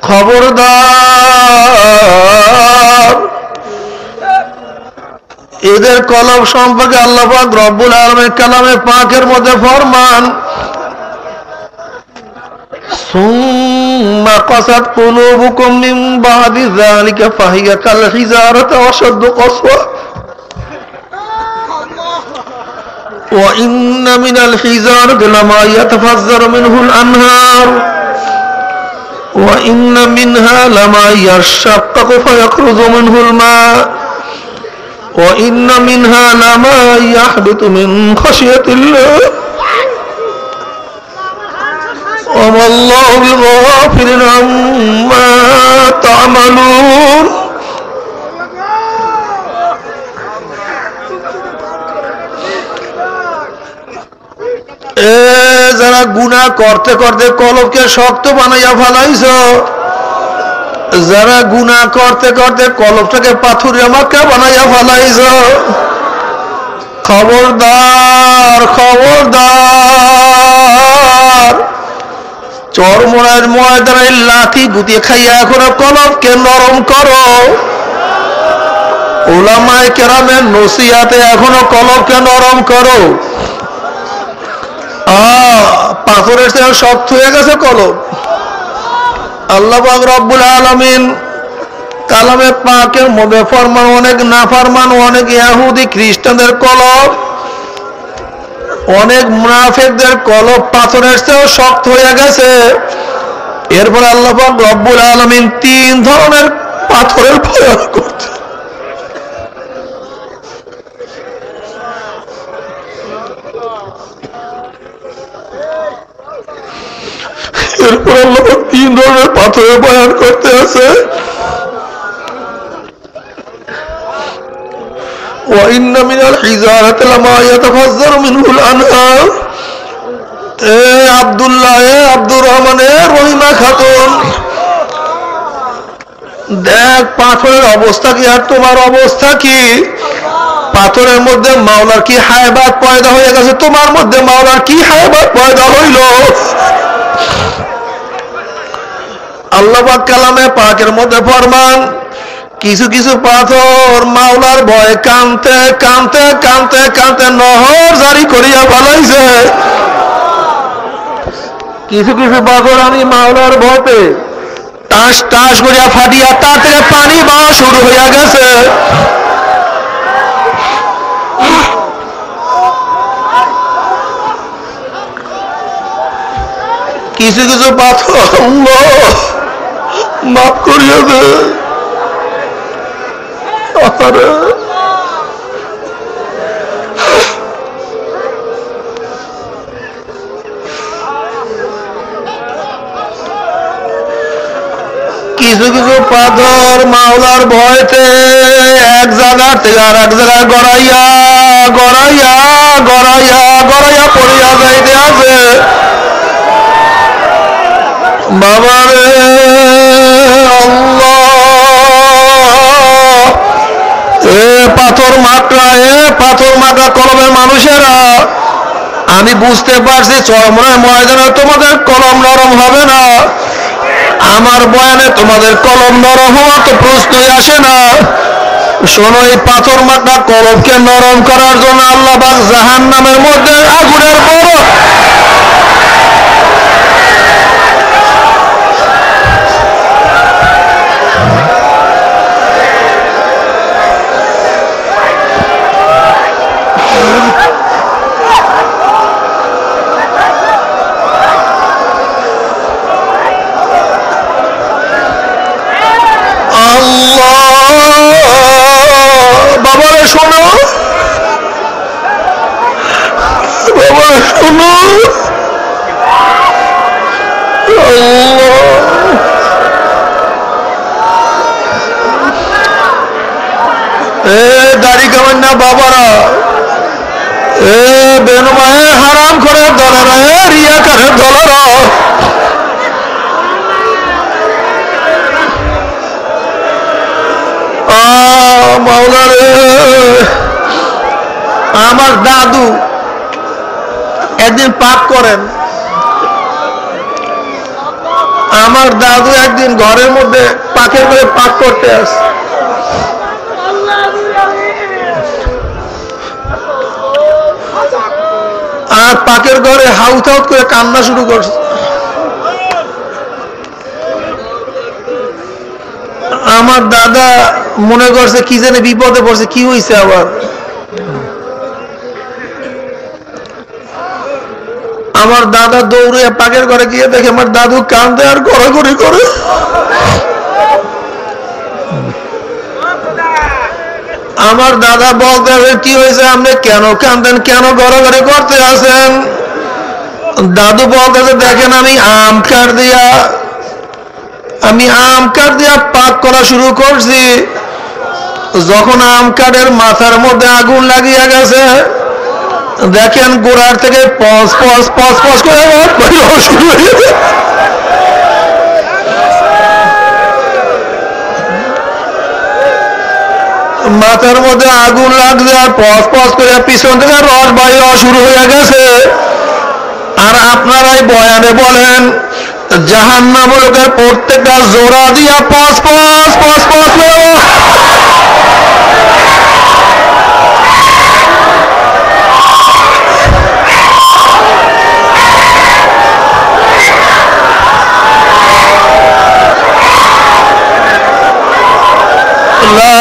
খবরদার এদের কলব সম্পর্কে আল্লাহ পাক রব্বুল আলামিন কালামে পাকের মধ্যে ফরমান, সুম্মা কাসাত কুলুবুকুম মিন বাদি যালিকা ফাহিয়া কাল হিজারাতি আশাদ্দু কাসওয়া ওয়া ইন্না মিনাল হিজারাতি লামা ইয়াতাফাজ্জারু মিনহুল আনহার ওয়া ইন্না মিনহা লামা ইয়াশাক্কাকু ফায়াখরুজু মিনহুল মা وَإِنَّ مِنْهَا لَمَا يَحْبِطُ مِنْ خَشْيَةِ اللَّهِ وَمَا اللَّهُ بِغَافِلٍ عَمَّا تَعْمَلُونَ। যারা গুনাহ করতে করতে কলবকে শক্ত বানাইয়া ফেলাইছো, যারা গুনাহ করতে করতে কলবটাকে পাথুরিয়া মাক্কা বানাইয়া ফেলাইছ, খবরদার খবরদার, চরমনের ময়দানে লাঠি গুতিয়ে খাইয়া এখনো কলবকে নরম করো, উলামায়ে কেরামের নসিহতে এখনো কলবকে নরম করো। পাথরের চেয়ে শক্ত হয়ে গেছে কলব। আল্লাহ পাক রব্বুল আলামিন কালামে পাকের মধ্যে ফরমান, অনেক নাফরমান, অনেক ইহুদি খ্রিস্টানদের কলব, অনেক মুনাফিকদের কলব পাথরের চেয়েও শক্ত হয়ে গেছে। এরপর আল্লাহ পাক রব্বুল আলামিন 3 ধরনের পাথরের বয়ান করছে। এরপর আল্লাহ 3 ধরনের পাথরের বয়ান করতে আছে। وَإِنَّ مِنَ الْحِجَارَةِ لَمَا يَتَفَجَّرُ مِنْهُ الْأَنْهَارُ। আব্দুল্লাহ, আব্দুর রহমান, রহিমা খাতুন, দেখ পাথরের অবস্থা কি আর তোমার অবস্থা কি? পাথরের মধ্যে মাওলার কি হায়বাত পয়দা হয়ে গেছে, তোমার মধ্যে মাওলার কি হায়বাত পয়দা হইল? আল্লাহ পাক কালামে পাকের মধ্যে ফরমান, কিছু কিছু পাথর মাওলার ভয়ে কানতে কানতে কানতে কানতে নহর জারি করিয়া ফেলাইছে। কিছু কিছু পাথর আমি মাওলার ভয়তে টাস টাস করিয়া ফাটিয়া তার থেকে পানি বাওয়া শুরু হইয়া গেছে। কিছু কিছু পাথর আল্লাহ মাফ করিয়া দে। কিছু কিছু পাথর মাওলার ভয়তে এক জায়গা থেকে আর এক জায়গায় গড়াইয়া গড়াইয়া গড়াইয়া গড়াইয়া পড়িয়া যাইতে আছে। বাবারে আল্লাহ, পাথর মাত্রা কলমের মানুষেরা, আমি বুঝতে পারছি চরমনের ময়দানে তোমাদের কলম নরম হবে না, আমার বয়ানে তোমাদের কলম নরম হওয়ার তো প্রশ্নই আসে না। শোনো, এই পাথর মাত্রা কলমকে নরম করার জন্য আল্লাহ পাক জাহান্নামের মধ্যে আগুনের বড় শুনো দাড়ি কামান না বাবারা, বেনুমায় হারাম করে দলারা, রিয়া করে দলারা, মাওলারে। আমার দাদু একদিন পাক করেন, আমার দাদু একদিন ঘরের মধ্যে পাকের করে পাক করতে আসে, আর পাকের ঘরে হাউত হাউত করে কান্না শুরু করছে। আমার দাদা মনে করছে কি জানে বিপদে পড়ছে, কি হয়েছে আবার। আমার দাদা দৌড়ে পাকের ঘরে গিয়ে দেখে আমার দাদু কান্দে আর গড়াগড়ি করে। আমার দাদা বলতে কি হয়েছে, আপনি কেন কান্দেন, কেন গড়াগড়ি করতে আছেন? দাদু বলতেছে দেখেন আমি আম কাঠ দিয়া পাক করা শুরু করছি, যখন আম কাঠের মাথার মধ্যে আগুন লাগিয়ে গেছে, দেখেন গোড়ার থেকে পস পস পস পস করে শুরু হয়ে গেছে। মাথার মধ্যে আগুন লাগছে আর পস পস করে পিছন থেকে রস বাইর শুরু হয়ে গেছে। আর আপনারাই বয়ানে বলেন জাহান্নাম লোকের প্রত্যেকটা জোড়া দিয়া পস পস পস পস করে। লা